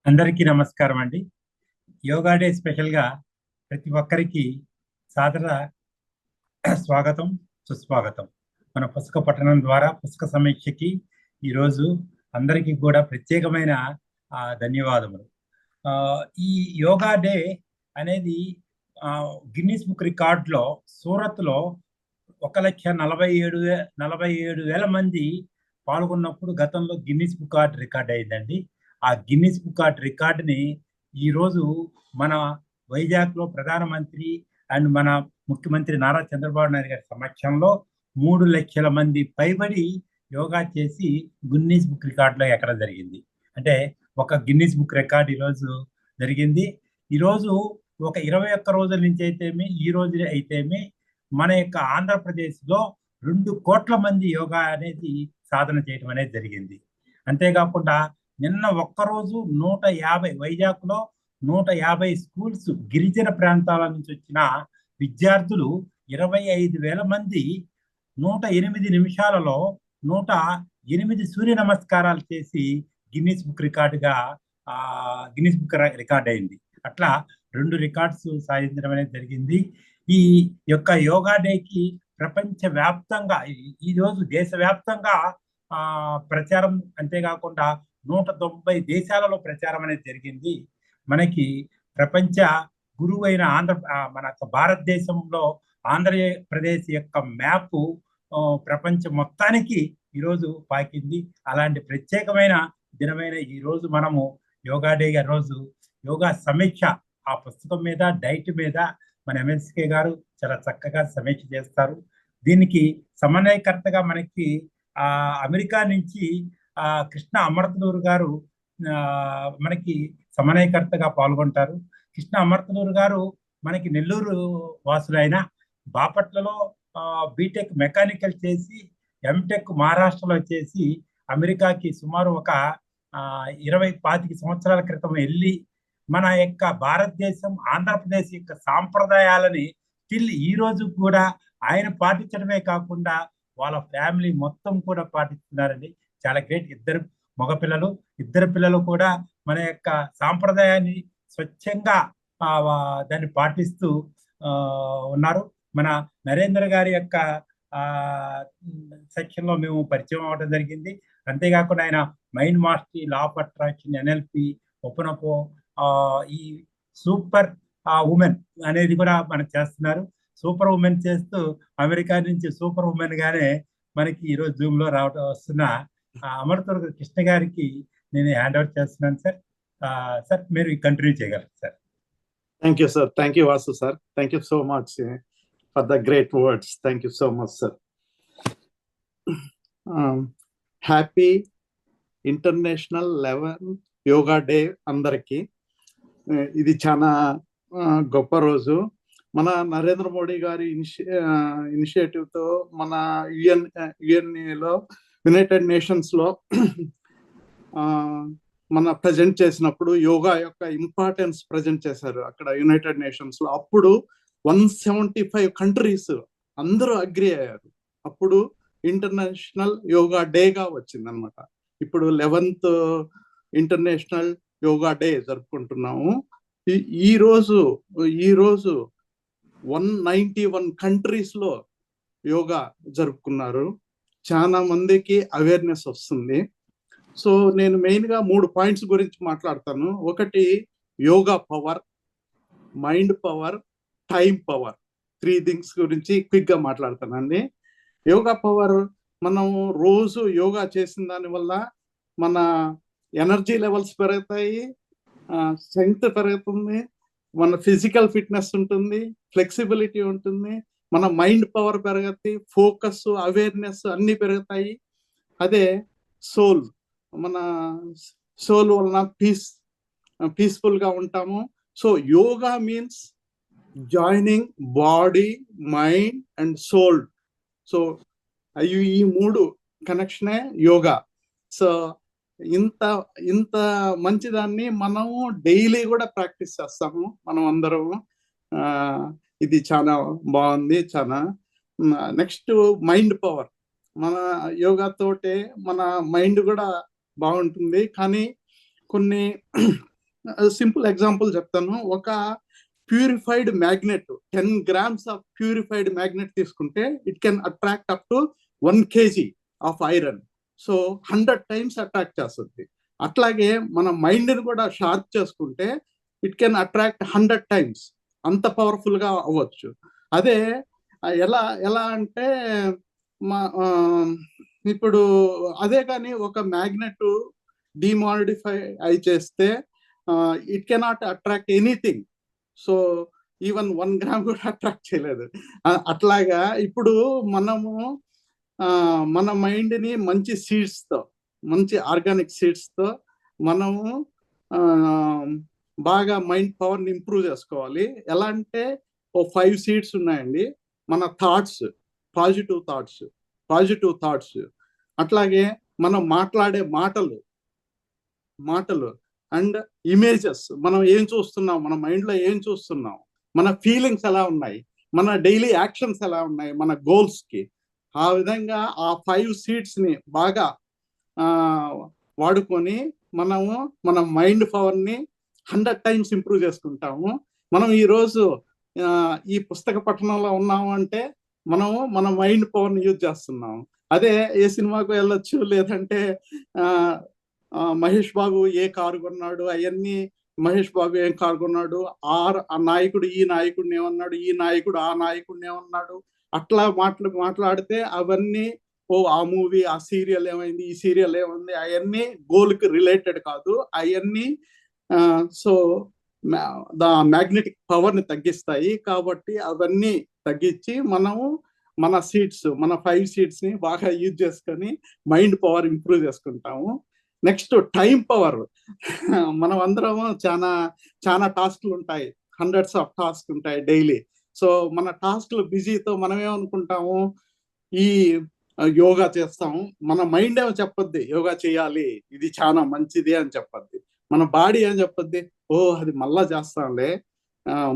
అందరికీ నమస్కారం అండి. యోగా డే స్పెషల్గా ప్రతి ఒక్కరికి సాదర స్వాగతం, సుస్వాగతం. మన పుస్తక పఠనం ద్వారా పుస్తక సమీక్షకి ఈరోజు అందరికీ కూడా ప్రత్యేకమైన ధన్యవాదములు. ఆ, ఈ యోగా డే అనేది గిన్నిస్ బుక్ రికార్డులో సూరత్లో 1,47,000 మంది పాల్గొన్నప్పుడు గతంలో గిన్నిస్ బుక్ రికార్డ్ అయిందండి. ఆ గిన్నిస్ బుక్ రికార్డుని ఈరోజు మన వైజాగ్లో ప్రధానమంత్రి అండ్ మన ముఖ్యమంత్రి నారా చంద్రబాబు నాయుడు గారి సమక్షంలో 3 లక్షల మంది పైబడి యోగా చేసి గిన్నిస్ బుక్ రికార్డులో ఎక్కడం జరిగింది. అంటే ఒక గిన్నిస్ బుక్ రికార్డ్ ఈరోజు జరిగింది. ఈరోజు ఒక 21 రోజుల నుంచి అయితేమి ఈ రోజు అయితేమి మన యొక్క ఆంధ్రప్రదేశ్లో 2 కోట్ల మంది యోగా అనేది సాధన చేయడం అనేది జరిగింది. అంతేకాకుండా నిన్న ఒక్కరోజు 150 వైజాగ్లో 150 స్కూల్స్ గిరిజన ప్రాంతాల నుంచి వచ్చిన విద్యార్థులు 25,000 మంది 108 నిమిషాలలో 108 సూర్య నమస్కారాలు చేసి గిన్నిస్ బుక్ రికార్డ్ అయింది. అట్లా 2 రికార్డ్స్ సాధించడం అనేది జరిగింది. ఈ యొక్క యోగా డేకి ప్రపంచ వ్యాప్తంగా ఈరోజు దేశవ్యాప్తంగా ప్రచారం, అంతేకాకుండా 190 దేశాలలో ప్రచారం అనేది జరిగింది. మనకి ప్రపంచ గురువు అయిన మన భారతదేశంలో ఆంధ్రప్రదేశ్ యొక్క మ్యాప్ ప్రపంచం మొత్తానికి ఈరోజు పాకింది. అలాంటి ప్రత్యేకమైన దినమైన ఈ రోజు మనము యోగా డే రోజు యోగా సమీక్ష ఆ పుస్తకం మీద, డైట్ మీద మన ఎంఎస్కే గారు చాలా చక్కగా సమీక్ష చేస్తారు. దీనికి సమన్వయకర్తగా మనకి అమెరికా నుంచి కృష్ణ అమర్తనూరు గారు మనకి సమన్వయకర్తగా పాల్గొంటారు. కృష్ణ అమర్తనూరు గారు మనకి నెల్లూరు వాసులైన బాపట్లలో బీటెక్ మెకానికల్ చేసి ఎంటెక్ మహారాష్ట్రలో చేసి అమెరికాకి సుమారు ఒక 25 సంవత్సరాల క్రితం వెళ్ళి మన యొక్క భారతదేశం, ఆంధ్రప్రదేశ్ యొక్క సాంప్రదాయాలని స్టిల్ ఈ రోజు కూడా ఆయన పాటించడమే కాకుండా వాళ్ళ ఫ్యామిలీ మొత్తం కూడా పాటిస్తున్నారండి. చాలా గ్రేట్. ఇద్దరు పిల్లలు కూడా మన యొక్క సాంప్రదాయాన్ని స్వచ్ఛంగా దాన్ని పాటిస్తూ ఉన్నారు. మన నరేంద్ర గారి యొక్క సెక్షన్లో మేము పరిచయం అవ్వడం జరిగింది. అంతేకాకుండా ఆయన mind mastery, law of attraction, NLP, ఒపనపో, ఈ సూపర్ ఉమెన్ అనేది కూడా మనం చేస్తున్నారు. సూపర్ ఉమెన్ చేస్తూ అమెరికా నుంచి సూపర్ ఉమెన్ గానే మనకి ఈరోజు జూమ్ లో వస్తున్న అమర్తూరు కృష్ణ గారికి నేను హ్యాండ్ ఓవర్ చేస్తున్నాను సార్. సార్ మీరు కంటిన్యూ చేయగలరు sir. Thank you sir. Thank you Vasu sir. Thank you so much for the great words. Thank you so much sir. Happy international 11th yoga day అందరికి. ఇది చాలా గొప్ప రోజు. మన నరేంద్ర మోడీ గారి ఇనిషియేటివ్ తో మన యుఎన్ఏలో యునైటెడ్ నేషన్స్ లో మన ప్రజెంట్ చేసినప్పుడు యోగా యొక్క ఇంపార్టెన్స్ ప్రజెంట్ చేశారు అక్కడ యునైటెడ్ నేషన్స్ లో. అప్పుడు 175 కంట్రీస్ అందరూ అగ్రి అయ్యారు. అప్పుడు ఇంటర్నేషనల్ యోగా డేగా వచ్చింది అనమాట. ఇప్పుడు 11th ఇంటర్నేషనల్ యోగా డే జరుపుకుంటున్నాము. ఈ రోజు 191 కంట్రీస్ లో యోగా జరుపుకున్నారు. చాలా మందికి అవేర్నెస్ వస్తుంది. సో నేను మెయిన్ గా 3 పాయింట్స్ గురించి మాట్లాడతాను. ఒకటి yoga power, mind power, time power. 3 things గురించి క్విక్ గా మాట్లాడతానండి. యోగా పవర్, మనం రోజు యోగా చేసిన దాని వల్ల మన ఎనర్జీ లెవెల్స్ పెరుగుతాయి, స్ట్రెంగ్త్ పెరుగుతుంది, మన ఫిజికల్ ఫిట్నెస్ ఉంటుంది, ఫ్లెక్సిబిలిటీ ఉంటుంది, మన మైండ్ పవర్ పెరుగుతుంది, ఫోకస్, అవేర్నెస్ అన్ని పెరుగుతాయి. అదే సోల్, మన సోల్ వలన పీస్ఫుల్ గా ఉంటాము. So yoga means joining body, mind and soul. So ఈ 3 కనెక్షనే యోగా. సో ఇంత మంచిదాన్ని మనము డైలీ కూడా ప్రాక్టీస్ చేస్తాము మనం అందరము. ఇది చాలా బాగుంది. చాలా నెక్స్ట్ మైండ్ పవర్. మన యోగాతోటే మన మైండ్ కూడా బాగుంటుంది. కానీ కొన్ని సింపుల్ ఎగ్జాంపుల్ చెప్తాను. ఒక purified magnet 10 grams of purified magnet తీసుకుంటే it can attract up to 1 kg of iron. So 100 times attract చేస్తుంది. అట్లాగే మన మైండ్ని కూడా షార్ప్ చేసుకుంటే ఇట్ కెన్ అట్రాక్ట్ 100 times. అంత పవర్ఫుల్ గా అవ్వచ్చు. అదే ఎలా ఎలా అంటే ఇప్పుడు అదే కానీ ఒక మ్యాగ్నెట్ డిమాడిఫై అయి చేస్తే it cannot attract anything. So even 1 gram కూడా అట్రాక్ట్ చేయలేదు. అట్లాగా ఇప్పుడు మనము మన మైండ్ని మంచి సీడ్స్తో, మంచి ఆర్గానిక్ సీడ్స్తో మనము బాగా మైండ్ పవర్ని ఇంప్రూవ్ చేసుకోవాలి. ఎలా అంటే 5 seeds ఉన్నాయండి. మన థాట్స్, పాజిటివ్ థాట్స్, అట్లాగే మనం మాట్లాడే మాటలు అండ్ ఇమేజెస్, మనం ఏం చూస్తున్నాం, మన మైండ్లో ఏం చూస్తున్నాం, మన ఫీలింగ్స్ ఎలా ఉన్నాయి, మన డైలీ యాక్షన్స్ ఎలా ఉన్నాయి, మన గోల్స్కి. ఆ విధంగా ఆ 5 seedsని బాగా వాడుకొని మనము మన మైండ్ పవర్ని 100 times ఇంప్రూవ్ చేసుకుంటాము. మనం ఈరోజు ఈ పుస్తక పఠనంలో ఉన్నాము అంటే మనము మన మైండ్ పవర్ని యూజ్ చేస్తున్నాము. అదే ఏ సినిమాకు వెళ్ళొచ్చు, లేదంటే మహేష్ బాబు ఏ కారు కొన్నాడు, అవన్నీ మహేష్ బాబు ఏం కారు కొన్నాడు, ఆ నాయకుడు ఈ నాయకుడిని ఏమన్నాడు, ఈ నాయకుడు ఆ నాయకుడిని ఏమన్నాడు, అట్లా మాట్లాడితే అవన్నీ ఆ మూవీ, ఆ సీరియల్ ఏమైంది, ఈ సీరియల్ ఏమైంది, అవన్నీ గోల్కి రిలేటెడ్ కాదు. అవన్నీ సో మ్యాగ్నెటిక్ పవర్ని తగ్గిస్తాయి. కాబట్టి అవన్నీ తగ్గించి మనము మన సీడ్స్, మన 5 seedsని బాగా యూజ్ చేసుకొని మైండ్ పవర్ ఇంప్రూవ్ చేసుకుంటాము. Next time power. మనం అందరము చాలా టాస్క్లు ఉంటాయి, hundreds of tasks ఉంటాయి డైలీ. సో మన టాస్క్లు బిజీతో మనం ఏమనుకుంటాము, ఈ యోగా చేస్తాము. మన మైండ్ ఏమో చెప్పద్ది యోగా చేయాలి, ఇది చాలా మంచిది అని చెప్పద్ది. మన బాడీ ఏం చెప్పద్ది, అది మళ్ళా చేస్తాంలే,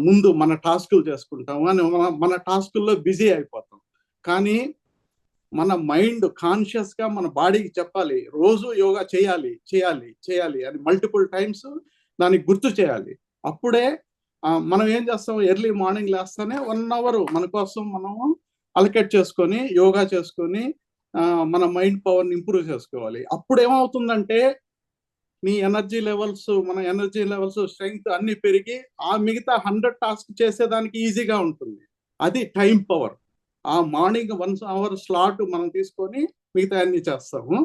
ముందు మన టాస్కులు చేసుకుంటాము అని మన టాస్కుల్లో బిజీ అయిపోతాం. కానీ మన మైండ్ కాన్షియస్ గా మన బాడీకి చెప్పాలి, రోజు యోగా చేయాలి చేయాలి చేయాలి అని మల్టిపుల్ టైమ్స్ దానికి గుర్తు చేయాలి. అప్పుడే మనం ఏం చేస్తాం, ఎర్లీ మార్నింగ్ లేస్తానే 1 hour మన కోసం మనము అలకేట్ చేసుకొని యోగా చేసుకొని మన మైండ్ పవర్ని ఇంప్రూవ్ చేసుకోవాలి. అప్పుడు ఏమవుతుందంటే నీ మన ఎనర్జీ లెవెల్స్, స్ట్రెంగ్త్ అన్ని పెరిగి ఆ మిగతా 100 tasks చేసేదానికి ఈజీగా ఉంటుంది. అది టైం పవర్. ఆ మార్నింగ్ 1 hour స్లాట్ మనం తీసుకొని మిగతా అన్ని చేస్తాము.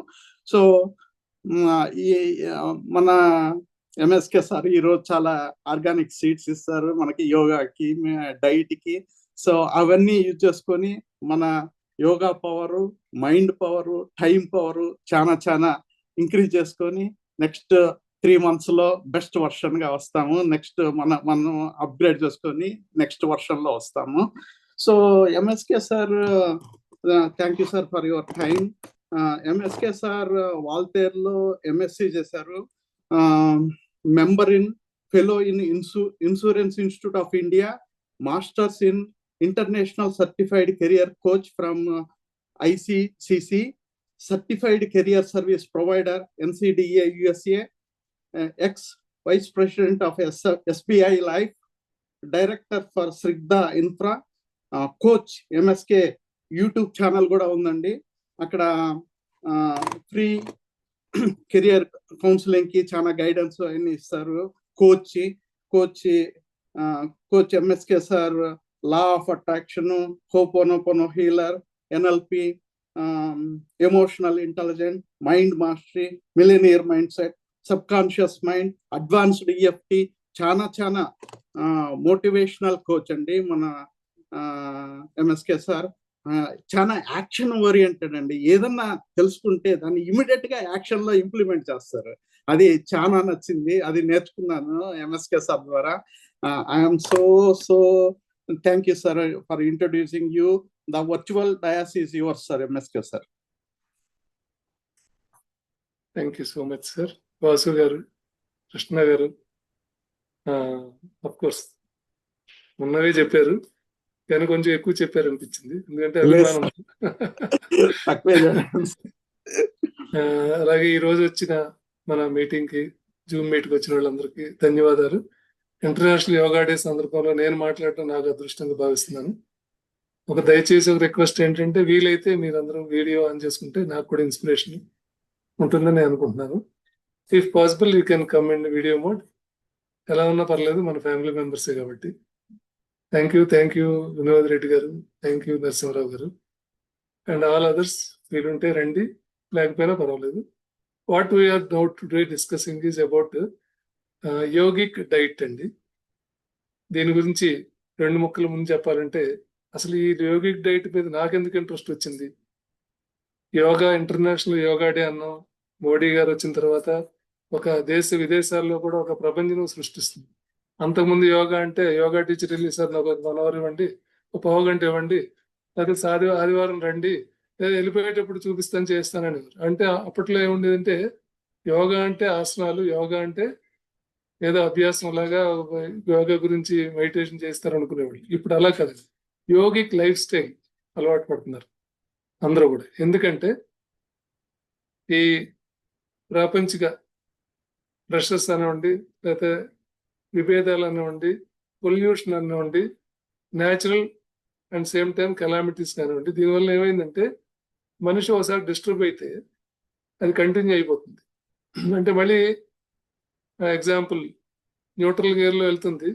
సో మన ఎంఎస్కే సార్ ఈరోజు చాలా ఆర్గానిక్ సీడ్స్ ఇస్తారు మనకి, యోగాకి, డైట్కి. సో అవన్నీ యూజ్ చేసుకొని మన yoga power, mind power, time power చాలా ఇంక్రీజ్ చేసుకొని నెక్స్ట్ 3 months బెస్ట్ వర్షన్గా వస్తాము. నెక్స్ట్ మనం అప్గ్రేడ్ చేసుకొని నెక్స్ట్ వర్షన్లో వస్తాము. So MSK sir, thank you sir for your time. MSK sir వాల్తేర్లో ఎంఎస్సి చేశారు, member in fellow in insurance institute of India, masters in international certified career coach from ICCC, certified career service provider NCDA USA, ex vice president of SBI Life, director for శ్రిగ్దా infra, coach. MSK YouTube channel కూడా ఉందండి. అక్కడ free career counselling కి చాలా guidance అన్ని ఇస్తారు. Coach MSK sir law of attraction, ho'oponopono healer, NLP, emotional intelligent, mind mastery, millionaire mindset, subconscious mind, advanced EFT, చాలా motivational coach అండి మన MSK సార్. చాలా యాక్షన్ ఓరియంటెడ్ అండి. ఏదన్నా తెలుసుకుంటే దాన్ని ఇమీడియట్ గా యాక్షన్ లో ఇంప్లిమెంట్ చేస్తారు. అది చాలా నచ్చింది, అది నేర్చుకున్నాను MSK సార్ ద్వారా. I'm so thank you sir for introducing you. The virtual dais is yours, sir, MSK sir. Thank you so much, sir. Vasu garu, Krishna garu, of course ఉన్నవే చెప్పారు, కానీ కొంచెం ఎక్కువ చెప్పారు అనిపించింది, ఎందుకంటే అభిమానం. అలాగే ఈ రోజు వచ్చిన మన మీటింగ్ కి జూమ్ మీట్కి వచ్చిన వాళ్ళందరికీ ధన్యవాదాలు. ఇంటర్నేషనల్ యోగా డే సందర్భంలో నేను మాట్లాడటం నాకు అదృష్టంగా భావిస్తున్నాను. దయచేసి ఒక రిక్వెస్ట్ ఏంటంటే, వీలైతే మీరందరూ వీడియో ఆన్ చేసుకుంటే నాకు కూడా ఇన్స్పిరేషన్ ఉంటుందని నేను అనుకుంటున్నాను. If possible you can come in video mode. ఎలా ఉన్నా పర్లేదు, మన ఫ్యామిలీ మెంబర్సే కాబట్టి. థ్యాంక్ యూ వినోద్ రెడ్డి గారు, థ్యాంక్ యూ నరసింహరావు గారు, అండ్ ఆల్ అదర్స్. వీలుంటే రండి, లేకపోయినా పర్వాలేదు. What we're now today discussing is about yogic diet అండి. దీని గురించి 2 ముక్కల ముందు చెప్పాలంటే, అసలు ఈ యోగిక్ డైట్ మీద నాకెందుకు ఇంట్రెస్ట్ వచ్చింది? యోగా ఇంటర్నేషనల్ యోగా డే అన్నాం, మోడీ గారు వచ్చిన తర్వాత ఒక దేశ విదేశాల్లో కూడా ఒక ప్రపంచం సృష్టిస్తుంది. అంతకుముందు యోగా అంటే, యోగా టీచర్ వెళ్ళి సార్ నాకు 1 అవర్ ఇవ్వండి, ఒక పావు గంట ఇవ్వండి, లేదా ఆదివారం రండి, లేదా వెళ్ళిపోయేటప్పుడు చూపిస్తాను చేస్తానని. అంటే అప్పట్లో ఏముండేదంటే, యోగా అంటే ఆసనాలు, యోగా అంటే ఏదో అభ్యాసం లాగా యోగా గురించి మెడిటేషన్ చేస్తారు అనుకునేవాళ్ళు. ఇప్పుడు అలా కాదు, యోగిక్ లైఫ్ స్టైల్ అలవాటు పడుతున్నారు అందరూ కూడా. ఎందుకంటే ఈ ప్రాపంచిక ప్రెషర్స్ అనివ్వండి, లేకపోతే విభేదాలు అనివ్వండి, పొల్యూషన్ అనివ్వండి, natural and same time calamities కానివ్వండి, దీనివల్ల ఏమైందంటే మనిషి ఒకసారి డిస్టర్బ్ అయితే అది కంటిన్యూ అయిపోతుంది. అంటే మళ్ళీ ఎగ్జాంపుల్, న్యూట్రల్ గేర్లో వెళ్తుంది,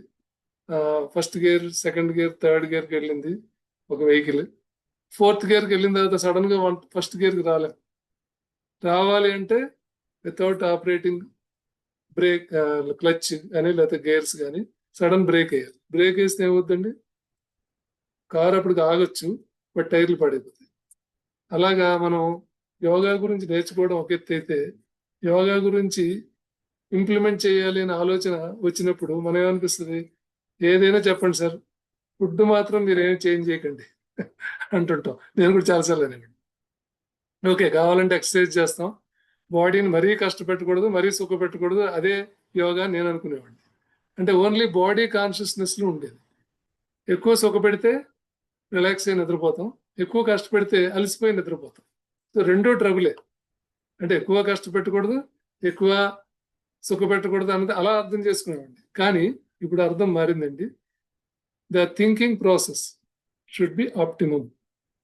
first gear, second gear, third గేర్కి వెళ్ళింది ఒక వెహికల్, 4th గేర్కి వెళ్ళిన తర్వాత సడన్ గా ఫస్ట్ గేర్కి రావాలి అంటే వితౌట్ ఆపరేటింగ్ బ్రేక్, క్లచ్ కానీ లేకపోతే గేర్స్ కానీ సడన్ బ్రేక్ వేయాలి. బ్రేక్ వేస్తే ఏమవుతుందండి, కారు అప్పటికి ఆగొచ్చు, బట్ టైర్లు పడిపోతాయి. అలాగా మనం యోగా గురించి నేర్చుకోవడం ఒక ఎత్తు అయితే, యోగా గురించి ఇంప్లిమెంట్ చేయాలి అనే ఆలోచన వచ్చినప్పుడు మనం ఏమనిపిస్తుంది, ఏదైనా చెప్పండి సార్, ఫుడ్ మాత్రం మీరు ఏం చేంజ్ చేయకండి అంటుంటాం. నేను కూడా చాలాసార్లు అనేవాడిని. ఓకే, కావాలంటే ఎక్సర్సైజ్ చేస్తాం, బాడీని మరీ కష్టపెట్టకూడదు, మరీ సుఖ పెట్టకూడదు, అదే యోగా నేను అనుకునేవాడిని. అంటే ఓన్లీ బాడీ కాన్షియస్నెస్లో ఉండేది. ఎక్కువ సుఖ పెడితే రిలాక్స్ అయి నిద్రపోతాం, ఎక్కువ కష్టపెడితే అలసిపోయి నిద్రపోతాం. సో రెండో ట్రబులే. అంటే ఎక్కువ కష్టపెట్టకూడదు, ఎక్కువ సుఖ పెట్టకూడదు అన్నది అలా అర్థం చేసుకునేవాడిని. కానీ ఇప్పుడు అర్థం మారిందండి. The thinking process should be optimum.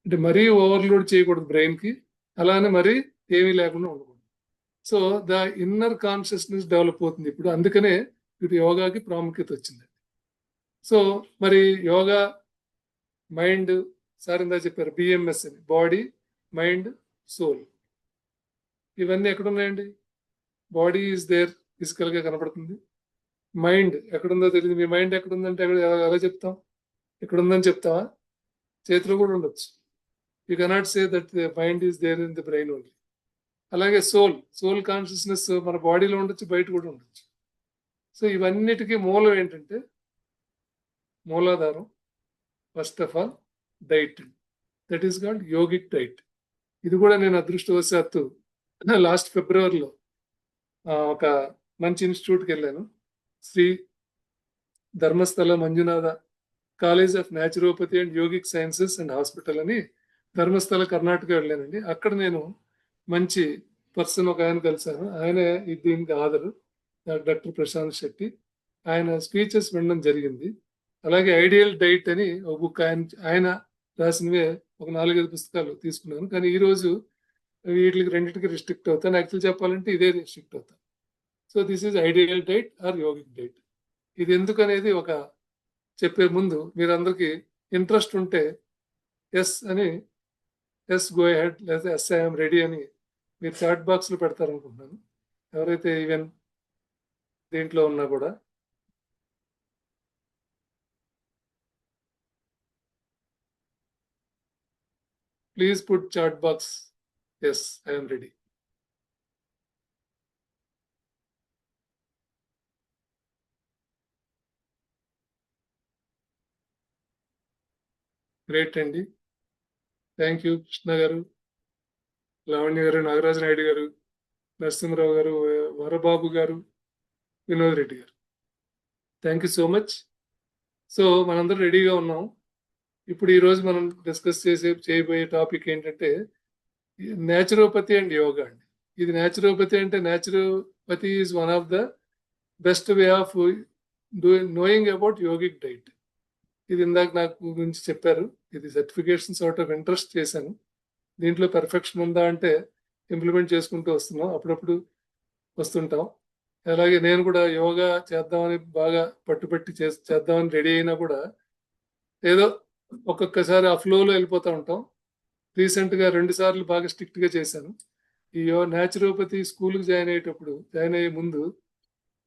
అంటే మరీ ఓవర్లోడ్ చేయకూడదు బ్రెయిన్కి, అలానే మరీ ఏమీ లేకుండా ఉండకూడదు. So the inner consciousness develop అవుతుంది ఇప్పుడు. అందుకనే ఇప్పుడు యోగాకి ప్రాముఖ్యత వచ్చింది. సో మరి యోగా, మైండ్, సార్ ఇందా చెప్పారు బిఎంఎస్ అని, బాడీ, మైండ్, సోల్. ఇవన్నీ ఎక్కడున్నాయండి? బాడీ ఈజ్ దేర్, ఫిజికల్గా కనపడుతుంది. మైండ్ ఎక్కడుందో తెలియదు. మీ మైండ్ ఎక్కడుందంటే ఎలా చెప్తాం? ఎక్కడుందని చెప్తావా? చేతిలో కూడా ఉండొచ్చు. You cannot say that the mind is there in the brain only. అలాగే సోల్ కాన్షియస్నెస్ మన బాడీలో ఉండొచ్చు, బయట కూడా ఉండొచ్చు. సో ఇవన్నిటికీ మూలం ఏంటంటే, మూలాధారం first of all diet. That is called yogic diet. ఇది కూడా నేను అదృష్టవశాత్తు లాస్ట్ ఫిబ్రవరిలో ఒక మంచి ఇన్స్టిట్యూట్కి వెళ్ళాను. Shri Dharmasthala Manjunatha college of naturopathy and yogic sciences and hospital అని ధర్మస్థల, కర్ణాటక వెళ్ళానండి. అక్కడ నేను మంచి పర్సన్ ఒక ఆయన కలిశాను. ఆయనే దీనికి ఆధారు, డాక్టర్ ప్రశాంత్ శెట్టి. ఆయన స్పీచెస్ వినడం జరిగింది. అలాగే ఐడియల్ డైట్ అని ఒక బుక్ ఆయన రాసినవే ఒక 4-5 పుస్తకాలు తీసుకున్నాను. కానీ ఈరోజు వీటికి రెండింటికి రిస్ట్రిక్ట్ అవుతాను. యాక్చువల్ చెప్పాలంటే ఇదే రిస్ట్రిక్ట్ అవుతాను. So this is ideal diet are yogic diet. ఇది ఎందుకు అనేది ఒక చెప్పే ముందు మీరందరికీ ఇంట్రెస్ట్ ఉంటే ఎస్ అని, ఎస్ గో హెడ్, లేదా ఎస్ ఐఎమ్ రెడీ అని మీరు చాట్ బాక్స్లో పెడతారనుకుంటున్నాను. ఎవరైతే ఈవెన్ దీంట్లో ఉన్నా కూడా please put chat box yes I'm ready. Great అండి. థ్యాంక్ యూ కృష్ణ గారు, లావణ్య గారు, నాగరాజ నాయుడు గారు, నరసింహరావు గారు, వరబాబు గారు, వినోద్ రెడ్డి గారు, thank you so much. So మనందరం రెడీగా ఉన్నాం. ఇప్పుడు ఈరోజు మనం డిస్కస్ చేయబోయే టాపిక్ ఏంటంటే న్యాచురోపతి అండ్ యోగా అండి. ఇది న్యాచురోపతి అంటే, naturopathy is one of the best way of knowing about yogic diet. ఇది ఇందాక నాకు గురించి చెప్పారు. ఇది సర్టిఫికేషన్స్ అవుట్ ఆఫ్ ఇంట్రెస్ట్ చేశాను. దీంట్లో పెర్ఫెక్షన్ ఉందా అంటే ఇంప్లిమెంట్ చేసుకుంటూ వస్తున్నాం, అప్పుడప్పుడు వస్తుంటాం. అలాగే నేను కూడా యోగా చేద్దామని బాగా పట్టుబట్టి చేద్దామని రెడీ అయినా కూడా ఏదో ఒక్కొక్కసారి ఆ ఫ్లోలో వెళ్ళిపోతూ ఉంటాం. రీసెంట్గా 2 సార్లు బాగా స్ట్రిక్ట్గా చేశాను. ఈ న్యాచురోపతి స్కూల్కి జాయిన్ అయ్యే ముందు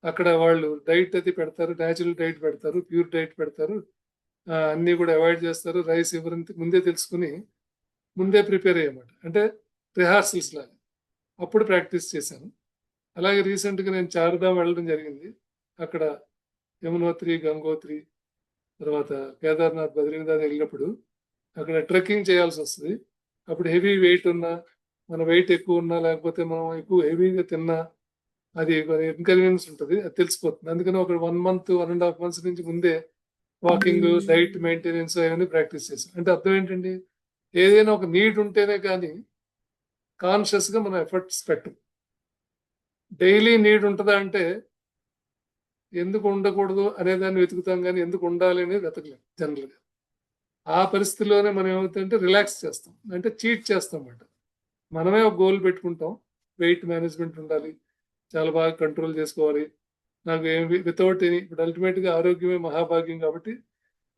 అక్కడ వాళ్ళు డైట్ అది పెడతారు, న్యాచురల్ డైట్ పెడతారు, ప్యూర్ డైట్ పెడతారు, అన్నీ కూడా అవాయిడ్ చేస్తారు. రైస్ ఎవరంత ముందే తెలుసుకుని ముందే ప్రిపేర్ అయ్యమాట, అంటే రిహార్సల్స్ లాగా అప్పుడు ప్రాక్టీస్ చేశాను. అలాగే రీసెంట్గా నేను చార్ధామ్ వెళ్ళడం జరిగింది. అక్కడ యమునోత్రి, గంగోత్రి, తర్వాత కేదార్నాథ్, బద్రీనాథ్ వెళ్ళినప్పుడు అక్కడ ట్రెక్కింగ్ చేయాల్సి వస్తుంది. అప్పుడు హెవీ వెయిట్ ఉన్నా, మన వెయిట్ ఎక్కువ ఉన్నా, లేకపోతే మనం ఎక్కువ హెవీగా తిన్నా అది ఇన్కన్వీనియన్స్ ఉంటుంది, అది తెలిసిపోతుంది. అందుకని ఒక 1 month 1.5 months నుంచి ముందే వాకింగ్, డైట్ మెయింటెనెన్స్ అవన్నీ ప్రాక్టీస్ చేశాను. అంటే అర్థం ఏంటండి, ఏదైనా ఒక నీడ్ ఉంటేనే కానీ కాన్షియస్గా మనం ఎఫర్ట్స్ పెట్టం. డైలీ నీడ్ ఉంటుందా అంటే ఎందుకు ఉండకూడదు అనేదాన్ని వెతుకుతాం, కానీ ఎందుకు ఉండాలి అనేది వెతకలేం జనరల్గా. ఆ పరిస్థితిలోనే మనం ఏమవుతుందంటే రిలాక్స్ చేస్తాం, అంటే చీట్ చేస్తాం అన్నమాట. మనమే ఒక గోల్ పెట్టుకుంటాం, వెయిట్ మేనేజ్మెంట్ ఉండాలి, చాలా బాగా కంట్రోల్ చేసుకోవాలి, నాకు ఏమి వితౌట్ ఎనీ, ఇప్పుడు అల్టిమేట్గా ఆరోగ్యమే మహాభాగ్యం కాబట్టి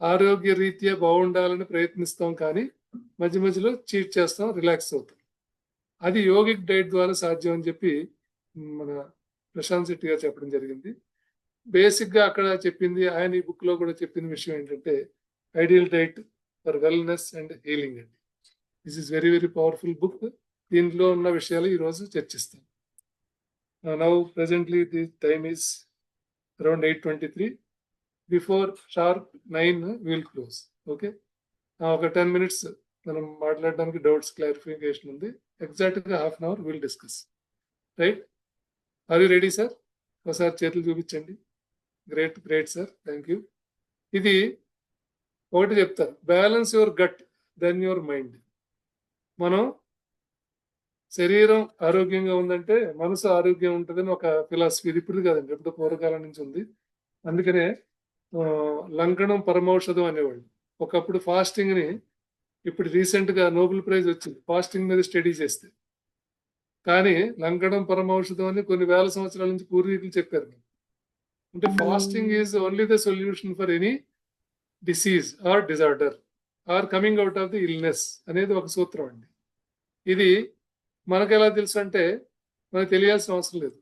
ఆరోగ్య రీత్యా బాగుండాలని ప్రయత్నిస్తాం, కానీ మధ్య మధ్యలో చీట్ చేస్తాం, రిలాక్స్ అవుతాం. అది యోగిక్ డైట్ ద్వారా సాధ్యం అని చెప్పి మన ప్రశాంత్ శెట్టి గారు చెప్పడం జరిగింది. బేసిక్గా అక్కడ చెప్పింది, ఆయన ఈ బుక్లో కూడా చెప్పిన విషయం ఏంటంటే ideal diet for wellness and healing అండి. This is very very powerful book. దీంట్లో ఉన్న విషయాలు ఈరోజు చర్చిస్తాం. Now presently the time is around 8:23. Before sharp 9 will close. Okay, ఒక 10 minutes మనం మాట్లాడడానికి డౌట్స్ క్లారిఫికేషన్ ఉంది. ఎగ్జాక్ట్గా 1/2 hour will discuss. Right, are you ready sir? ఒకసారి చేతులు చూపించండి. Great great sir, thank you. ఇది ఒకటి చెప్తారు, balance your gut then your mind. మనం శరీరం ఆరోగ్యంగా ఉందంటే మనసు ఆరోగ్యం ఉంటుందని ఒక ఫిలాసఫీ. ఇది ఇప్పుడు కాదండి, ఎప్పుడు పూర్వకాలం నుంచి ఉంది. అందుకనే లంకణం పరమౌషధం అనేవాళ్ళు. ఒకప్పుడు ఫాస్టింగ్ని, ఇప్పుడు రీసెంట్గా నోబెల్ ప్రైజ్ వచ్చింది ఫాస్టింగ్ మీద స్టడీ చేస్తే. కానీ లంకణం పరమౌషధం అని కొన్ని వేల సంవత్సరాల నుంచి పూర్వీకులు చెప్పారు. అంటే fasting is only the solution for any disease or disorder or coming out of the illness అనేది ఒక సూత్రం అండి. ఇది మనకు ఎలా తెలుసు అంటే మనకు తెలియాల్సిన అవసరం లేదు,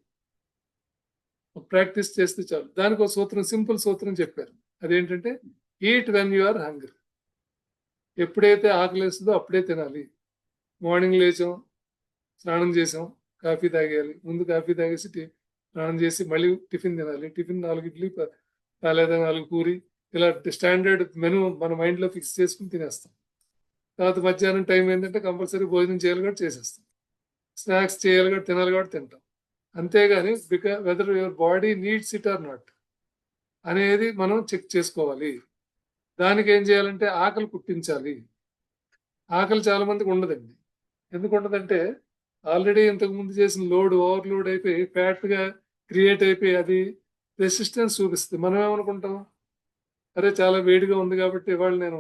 ప్రాక్టీస్ చేస్తే చాలు. దానికి ఒక సూత్రం, సింపుల్ సూత్రం చెప్పారు. అదేంటంటే eat when you are hungry. ఎప్పుడైతే ఆకలేస్తుందో అప్పుడే తినాలి. మార్నింగ్ లేచాం, స్నానం చేసాం, కాఫీ తాగేయాలి. ముందు కాఫీ తాగేసి స్నానం చేసి మళ్ళీ టిఫిన్ తినాలి. టిఫిన్ 4 ఇడ్లీ లేదా 4 పూరి, ఇలా స్టాండర్డ్ మెనూ మన మైండ్లో ఫిక్స్ చేసుకుని తినేస్తాం. తర్వాత మధ్యాహ్నం టైం ఏంటంటే కంపల్సరీ భోజనం చేయాలి కాబట్టి చేసేస్తాం, స్నాక్స్ చేయాలి కాబట్టి తినాలి కాబట్టి తింటాం. అంతేగాని weather your body needs it or not అనేది మనం చెక్ చేసుకోవాలి. దానికి ఏం చేయాలంటే ఆకలి పుట్టించాలి. ఆకలి చాలా మందికి ఉండదండి. ఎందుకు ఉండదంటే ఆల్రెడీ ఇంతకుముందు చేసిన లోడ్ ఓవర్లోడ్ అయిపోయి ఫ్యాట్గా క్రియేట్ అయిపోయి అది రెసిస్టెన్స్ చూపిస్తుంది. మనం ఏమనుకుంటాం, అరే చాలా వేడిగా ఉంది కాబట్టి ఇవాళ నేను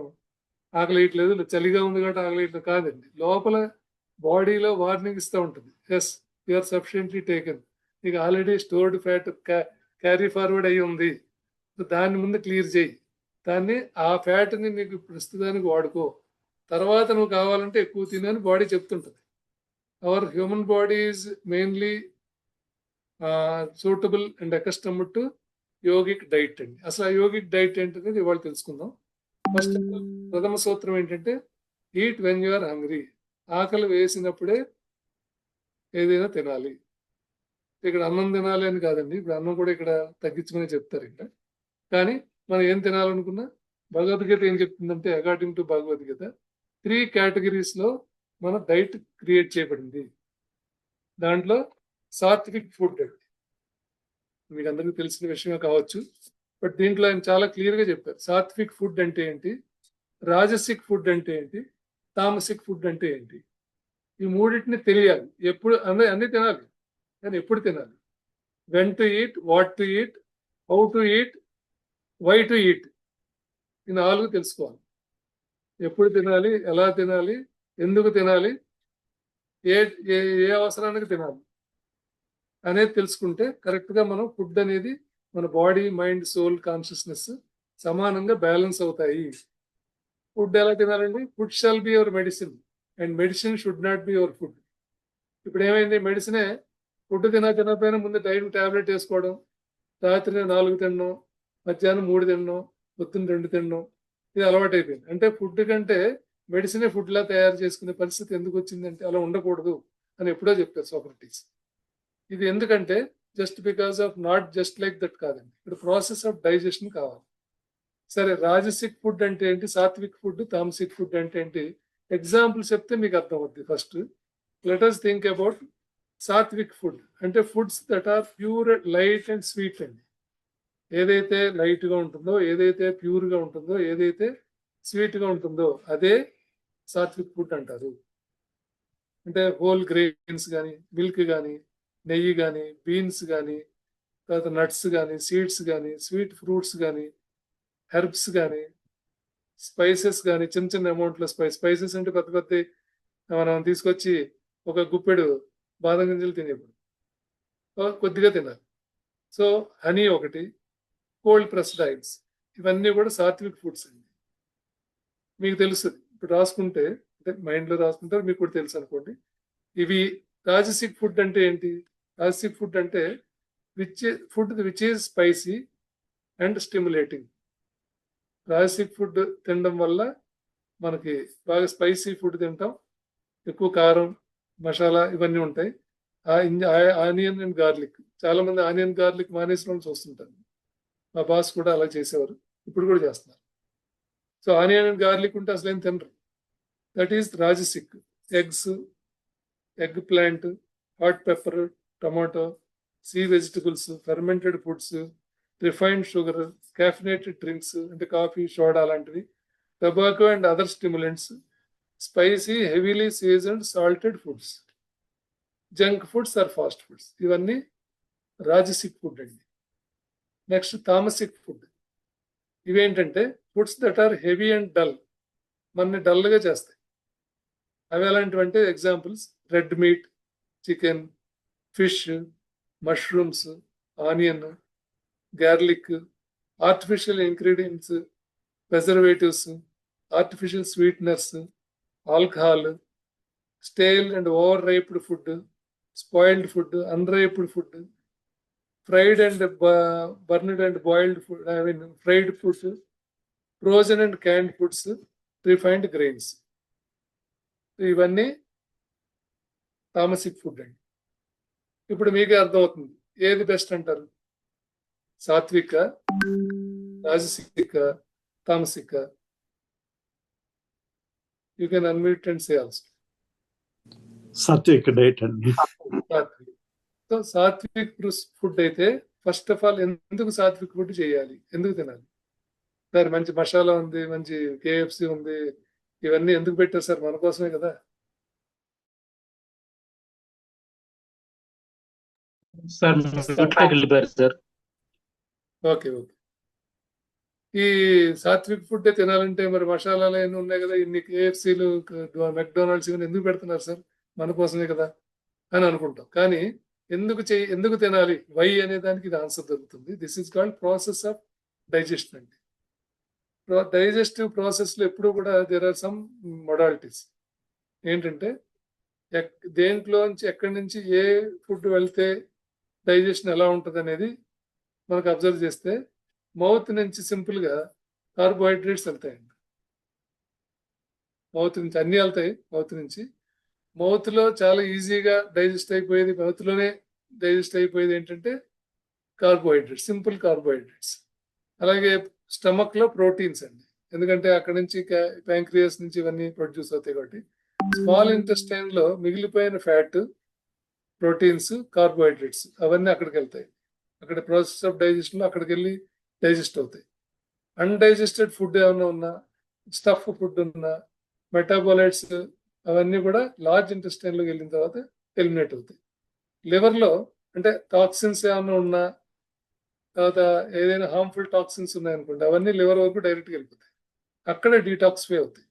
ఆకలి వేయట్లేదు, చలిగా ఉంది కాబట్టి ఆకలి వేయట్లేదు. కాదండి, లోపల బాడీలో వార్నింగ్ ఇస్తూ ఉంటుంది, as you are sufficiently taken, నీకు already stored fat carry forward అయ్యి ఉంది, దాన్ని ముందు క్లియర్ చేయి, దాన్ని ఆ ఫ్యాట్ని నీకు ప్రస్తుతానికి వాడుకో, తర్వాత నువ్వు కావాలంటే ఎక్కువ తినని బాడీ చెప్తుంటుంది. Our human body is mainly suitable and accustomed to yogic diet అండి. అసలు ఆ యోగిక్ డైట్ ఏంటనేది ఇవాళ తెలుసుకుందాం. ఫస్ట్ ప్రథమ సూత్రం ఏంటంటే eat when you are hungry. ఆకలి వేసినప్పుడే ఏదైనా తినాలి. ఇక్కడ అన్నం తినాలి అని కాదండి, ఇప్పుడు అన్నం కూడా ఇక్కడ తగ్గించమని చెప్తారు ఇక్కడ. కానీ మనం ఏం తినాలనుకున్నా భగవద్గీత ఏం చెప్తుందంటే అకార్డింగ్ టు భగవద్గీత 3 categories మన డైట్ క్రియేట్ చేయబడింది. దాంట్లో సాత్విక్ ఫుడ్ అండి, మీకు అందరికీ తెలిసిన విషయమే కావచ్చు, బట్ దీంట్లో ఆయన చాలా క్లియర్గా చెప్పారు. సాత్విక్ ఫుడ్ అంటే ఏంటి, రాజసిక్ ఫుడ్ అంటే ఏంటి, తామసిక్ ఫుడ్ అంటే ఏంటి. ఈ మూడింటిని తెలియాలి. ఎప్పుడు అన్నీ తినాలి, కానీ ఎప్పుడు తినాలి, when to eat, what to eat, how to eat, why to eat, ఈ 4 తెలుసుకోవాలి. ఎప్పుడు తినాలి, ఎలా తినాలి, ఎందుకు తినాలి, ఏ ఏ ఏ అవసరానికి తినాలి అనేది తెలుసుకుంటే కరెక్ట్గా మనం ఫుడ్ అనేది మన బాడీ, మైండ్, సోల్, కాన్షియస్నెస్ సమానంగా బ్యాలెన్స్ అవుతాయి. ఫుడ్ ఎలా తినాలండి? Food shall be your medicine and medicine should not be your food. ఇప్పుడు ఏమైంది, మెడిసినే ఫుడ్ తినకపోయినా ముందు టైం టాబ్లెట్ వేసుకోవడం, రాత్రి 4 తినడం, మధ్యాహ్నం 3 తినడం, పొద్దున్న 2 తినడం, ఇది అలవాటు అయిపోయింది. అంటే ఫుడ్ కంటే మెడిసినే ఫుడ్ లా తయారు చేసుకునే పరిస్థితి ఎందుకు వచ్చిందంటే అలా ఉండకూడదు అని ఎప్పుడో చెప్పారు సోక్రటీస్. ఇది ఎందుకంటే just because of not just like that కాదండి, ఇక్కడ ప్రాసెస్ ఆఫ్ డైజెషన్ కావాలి. సరే, రాజసిక్ ఫుడ్ అంటే ఏంటి, సాత్విక్ ఫుడ్, తామసిక్ ఫుడ్ అంటే ఏంటి, ఎగ్జాంపుల్ చెప్తే మీకు అర్థం అవుద్ది. First let us think about sattvic food. అంటే foods that are pure, light and sweet అండి. ఏదైతే లైట్ గా ఉంటుందో, ఏదైతే ప్యూర్ గా ఉంటుందో, ఏదైతే స్వీట్ గా ఉంటుందో అదే సాత్విక్ ఫుడ్ అంటారు. అంటే హోల్ గ్రెయిన్స్ కానీ, మిల్క్ కానీ, నెయ్యి కానీ, బీన్స్ కానీ, తర్వాత నట్స్ కానీ, సీడ్స్ కానీ, స్వీట్ ఫ్రూట్స్ కానీ, హెర్బ్స్ కానీ, స్పైసెస్ కానీ, చిన్న చిన్న అమౌంట్లో స్పైసెస్ అంటే పెద్ద పెద్ద మనం తీసుకొచ్చి ఒక గుప్పెడు బాదం గింజలు తినేప్పుడు కొద్దిగా తినాలి. సో హనీ ఒకటి, కోల్డ్ ప్రెస్డ్ ఆయిల్స్, ఇవన్నీ కూడా సాత్విక్ ఫుడ్స్ అండి. మీకు తెలుస్తుంది, ఇప్పుడు రాసుకుంటే అంటే మైండ్లో రాసుకుంటే మీకు కూడా తెలుసు అనుకోండి. ఇవి రాజసిక్ ఫుడ్ అంటే ఏంటి? రాజసిక్ ఫుడ్ అంటే which is spicy and stimulating. Rajasic food తినడం వల్ల మనకి బాగా స్పైసీ ఫుడ్ తింటాం, ఎక్కువ కారం, మసాలా ఇవన్నీ ఉంటాయి. ఆనియన్ అండ్ గార్లిక్, చాలా మంది ఆనియన్ గార్లిక్ మానేసిన వాళ్ళు చూస్తుంటారు. మా బాస్ కూడా అలా చేసేవారు, ఇప్పుడు కూడా చేస్తున్నారు. సో ఆనియన్ అండ్ గార్లిక్ ఉంటే అసలు ఏం తినరు, that is rajasic. Eggs, eggplant, hot pepper, tomato, sea vegetables, fermented foods, refined sugar, caffeinated drinks అంటే కాఫీ, సోడా లాంటివి, tobacco and other stimulants, spicy, heavily seasoned, salted foods, junk foods or fast foods, ఇవన్నీ rajasic food అండి. Next tamasic food. ఇవేంటంటే foods that are heavy and dull, మనని డల్గా చేస్తాయి. అవి ఎలాంటివంటే examples red meat, chicken, fish, mushrooms, onion, garlic, artificial ingredients, preservatives, artificial sweeteners, alcohol, stale and over riped food, spoiled food, unriped food, fried and burned and boiled food, fried food, frozen and canned foods, refined grains, ఇవన్నీ tamasic food అండి. ఇప్పుడు మీకే అర్థమవుతుంది ఏది best అంటారు, సాత్విక, రాజసిక, తామసిక? You can unmute and say also. Sattvic diet అండి. సో సాత్విక్ ఫుడ్ అయితే ఫస్ట్ ఆఫ్ ఆల్ ఎందుకు సాత్విక్ ఫుడ్ చేయాలి, ఎందుకు తినాలి సార్? మంచి మసాలా ఉంది, మంచి KFC ఉంది, ఇవన్నీ ఎందుకు పెట్టారు సార్? మన కోసమే కదా. Sir sir okay okay. ఈ సాత్విక్ ఫుడ్ తినాలంటే మరి మసాలాలు ఎన్ని ఉన్నాయి కదా, ఇన్ని KFCలు, మెక్డొనాల్డ్స్ ఇవన్నీ ఎందుకు పెడుతున్నారు సార్? మన కోసమే కదా అని అనుకుంటాం. కానీ ఎందుకు తినాలి, వై అనే దానికి ఇది ఆన్సర్ దొరుకుతుంది. This is called process of digestion అండి. డైజెస్టివ్ ప్రాసెస్లో ఎప్పుడు కూడా దేర్ ఆర్ సమ్ మొడాలిటీస్. ఏంటంటే దేంట్లోంచి ఎక్కడి నుంచి ఏ ఫుడ్ వెళ్తే డైజెషన్ ఎలా ఉంటుంది అనేది మనకు అబ్జర్వ్ చేస్తే మౌత్ నుంచి సింపుల్గా కార్బోహైడ్రేట్స్ వెళ్తాయండి. మౌత్ నుంచి అన్నీ వెళ్తాయి. మౌత్లో చాలా ఈజీగా డైజెస్ట్ అయిపోయేది, మౌత్లోనే డైజెస్ట్ అయిపోయేది ఏంటంటే కార్బోహైడ్రేట్స్, సింపుల్ కార్బోహైడ్రేట్స్. అలాగే స్టమక్లో ప్రోటీన్స్ అండి, ఎందుకంటే అక్కడ నుంచి ప్యాంక్రియాస్ నుంచి ఇవన్నీ ప్రొడ్యూస్ అవుతాయి కాబట్టి. స్మాల్ ఇంటెస్టైన్లో మిగిలిపోయిన ఫ్యాట్, ప్రోటీన్స్, కార్బోహైడ్రేట్స్ అవన్నీ అక్కడికి వెళ్తాయి. అక్కడ ప్రాసెస్ ఆఫ్ డైజెషన్లో అక్కడికి వెళ్ళి డైజెస్ట్ అవుతాయి. అన్డైజెస్టెడ్ ఫుడ్ ఏమైనా ఉన్నా, స్టఫ్ ఫుడ్ ఉన్నా, మెటాబోలైట్స్ అవన్నీ కూడా లార్జ్ ఇంటెస్టైన్లోకి వెళ్ళిన తర్వాత ఎలిమినేట్ అవుతాయి. లివర్లో అంటే టాక్సిన్స్ ఏమైనా ఉన్నా, తర్వాత ఏదైనా హార్మ్ఫుల్ టాక్సిన్స్ ఉన్నాయనుకోండి, అవన్నీ లివర్ వరకు డైరెక్ట్గా వెళ్ళిపోతాయి, అక్కడే డీటాక్సిఫై అవుతాయి.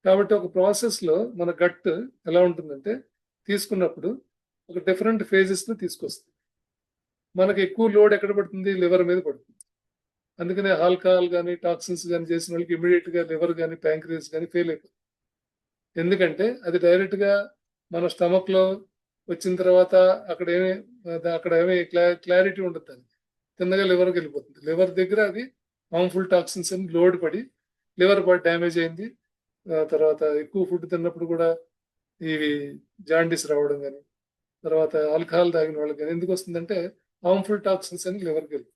కాబట్టి ఒక ప్రాసెస్లో మన గట్ ఎలా ఉంటుందంటే తీసుకున్నప్పుడు ఒక డిఫరెంట్ ఫేజెస్లో తీసుకొస్తుంది. మనకి ఎక్కువ లోడ్ ఎక్కడ పడుతుంది? లివర్ మీద పడుతుంది. అందుకనే ఆల్కహాల్ కానీ టాక్సిన్స్ కానీ చేసిన వాళ్ళకి ఇమీడియట్గా లివర్ కానీ ప్యాంక్రియస్ కానీ ఫెయిల్ అయిపోతుంది. ఎందుకంటే అది డైరెక్ట్గా మన స్టమక్లో వచ్చిన తర్వాత అక్కడ ఏమీ క్లారిటీ ఉండదు, దానికి తిన్నగా లివర్కి వెళ్ళిపోతుంది. లివర్ దగ్గర అది హార్మ్ఫుల్ టాక్సిన్స్ అని లోడ్ పడి లివర్ డ్యామేజ్ అయింది. తర్వాత ఎక్కువ ఫుడ్ తిన్నప్పుడు కూడా ఇవి జాండీస్ రావడం కానీ, తర్వాత ఆల్కహాల్ తాగిన వాళ్ళకి కానీ ఎందుకు వస్తుందంటే హార్మ్ఫుల్ టాక్సిన్స్ అని లివర్కి వెళ్ళిపోతుంది.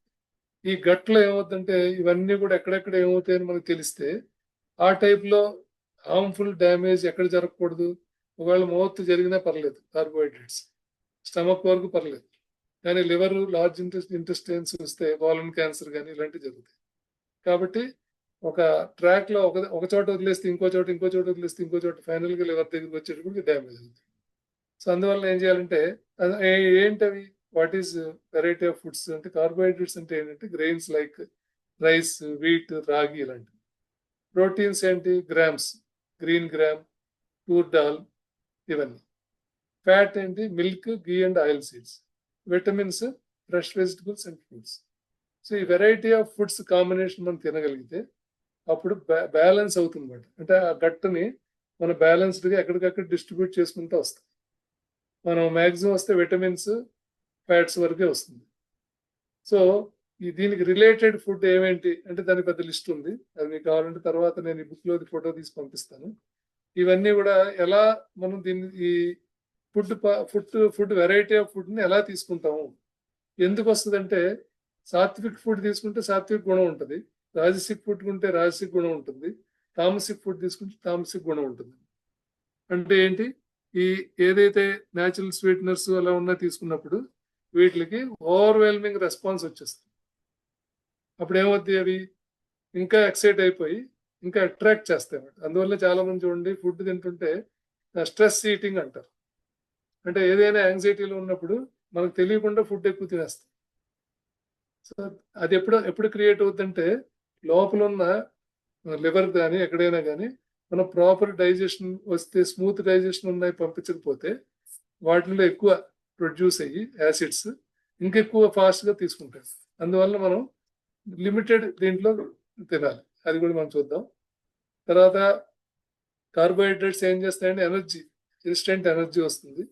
ఈ గట్లో ఏమవుతుందంటే ఇవన్నీ కూడా ఎక్కడెక్కడ ఏమవుతాయని మనకు తెలిస్తే ఆ టైప్లో హార్మ్ఫుల్ డ్యామేజ్ ఎక్కడ జరగకూడదు. ఒకవేళ మౌత్ జరిగినా పర్లేదు, కార్బోహైడ్రేట్స్ స్టమక్ వరకు పర్లేదు, కానీ లివర్ లార్జ్ ఇంటెస్టైన్స్ వస్తే కోలన్ క్యాన్సర్ కానీ ఇలాంటివి జరుగుతాయి. కాబట్టి ఒక ట్రాక్ లో ఒక చోట వదిలేస్తే ఇంకో చోట వదిలేస్తే ఇంకో చోట ఫైనల్గా లివర్ దగ్గరికి వచ్చేటప్పటికి డ్యామేజ్ అవుతుంది. సో అందువల్ల ఏం చేయాలంటే ఏంటవి what is variety of foods అంటే కార్బోహైడ్రేట్స్ అంటే ఏంటంటే గ్రెయిన్స్ లైక్ రైస్, వీట్, రాగి ఇలాంటివి. ప్రోటీన్స్ ఏంటి? Grams, green gram, toor dal ఇవన్నీ. ఫ్యాట్ ఏంటి? Milk, ghee and oil seeds. Vitamins fresh vegetables and fruits. So ఈ వెరైటీ ఆఫ్ ఫుడ్స్ కాంబినేషన్ మనం తినగలిగితే అప్పుడు బ్యాలెన్స్ అవుతుంది అన్నమాట. అంటే ఆ గట్టుని మన బ్యాలెన్స్డ్గా ఎక్కడికక్కడ డిస్ట్రిబ్యూట్ చేసుకుంటూ వస్తాం. మనం మ్యాక్సిమం వస్తే విటమిన్స్, ఫ్యాట్స్ వరకే వస్తుంది. సో దీనికి రిలేటెడ్ ఫుడ్ ఏమేంటి అంటే దానికి పెద్ద లిస్ట్ ఉంది. అది మీకు కావాలంటే తర్వాత నేను ఈ బుక్లో ఫోటో తీసి పంపిస్తాను. ఇవన్నీ కూడా ఎలా మనం దీన్ని ఈ ఫుడ్ వెరైటీ ఆఫ్ ఫుడ్ని ఎలా తీసుకుంటాము, ఎందుకు వస్తుందంటే సాత్విక్ ఫుడ్ తీసుకుంటే సాత్విక్ గుణం ఉంటుంది, రాజసిక్ ఫుడ్ ఉంటే రాజసిక్ గుణం ఉంటుంది, తామసిక్ ఫుడ్ తీసుకుంటే తామసిక్ గుణం ఉంటుంది. అంటే ఏంటి? ఈ ఏదైతే న్యాచురల్ స్వీట్నర్స్ అలా ఉన్నా తీసుకున్నప్పుడు వీటికి ఓవర్వెల్మింగ్ రెస్పాన్స్ వచ్చేస్తుంది. అప్పుడు ఏమవుద్ది? అవి ఇంకా ఎక్సైట్ అయిపోయి ఇంకా అట్రాక్ట్ చేస్తాయి అన్నమాట. అందువల్ల చాలా మంది చూడండి ఫుడ్ తింటుంటే స్ట్రెస్ ఈటింగ్ అంటారు. అంటే ఏదైనా యాంగ్జైటీలో ఉన్నప్పుడు మనకు తెలియకుండా ఫుడ్ ఎక్కువ తినేస్తాం. సో అది ఎప్పుడు క్రియేట్ అవుతుందంటే లోపల ఉన్న లివర్ కానీ ఎక్కడైనా కానీ మనం ప్రాపర్ డైజెషన్ వస్తే, స్మూత్ డైజెషన్ ఉన్నాయి పంపించకపోతే వాటిలో ఎక్కువ ప్రొడ్యూస్ అయ్యి యాసిడ్స్ ఇంకెక్కువ ఫాస్ట్గా తీసుకుంటాయి. అందువల్ల మనం లిమిటెడ్ దీంట్లో తినాలి. అది కూడా మనం చూద్దాం. తర్వాత కార్బోహైడ్రేట్స్ ఏం చేస్తాయంటే ఎనర్జీ, ఇన్స్టెంట్ ఎనర్జీ వస్తుంది.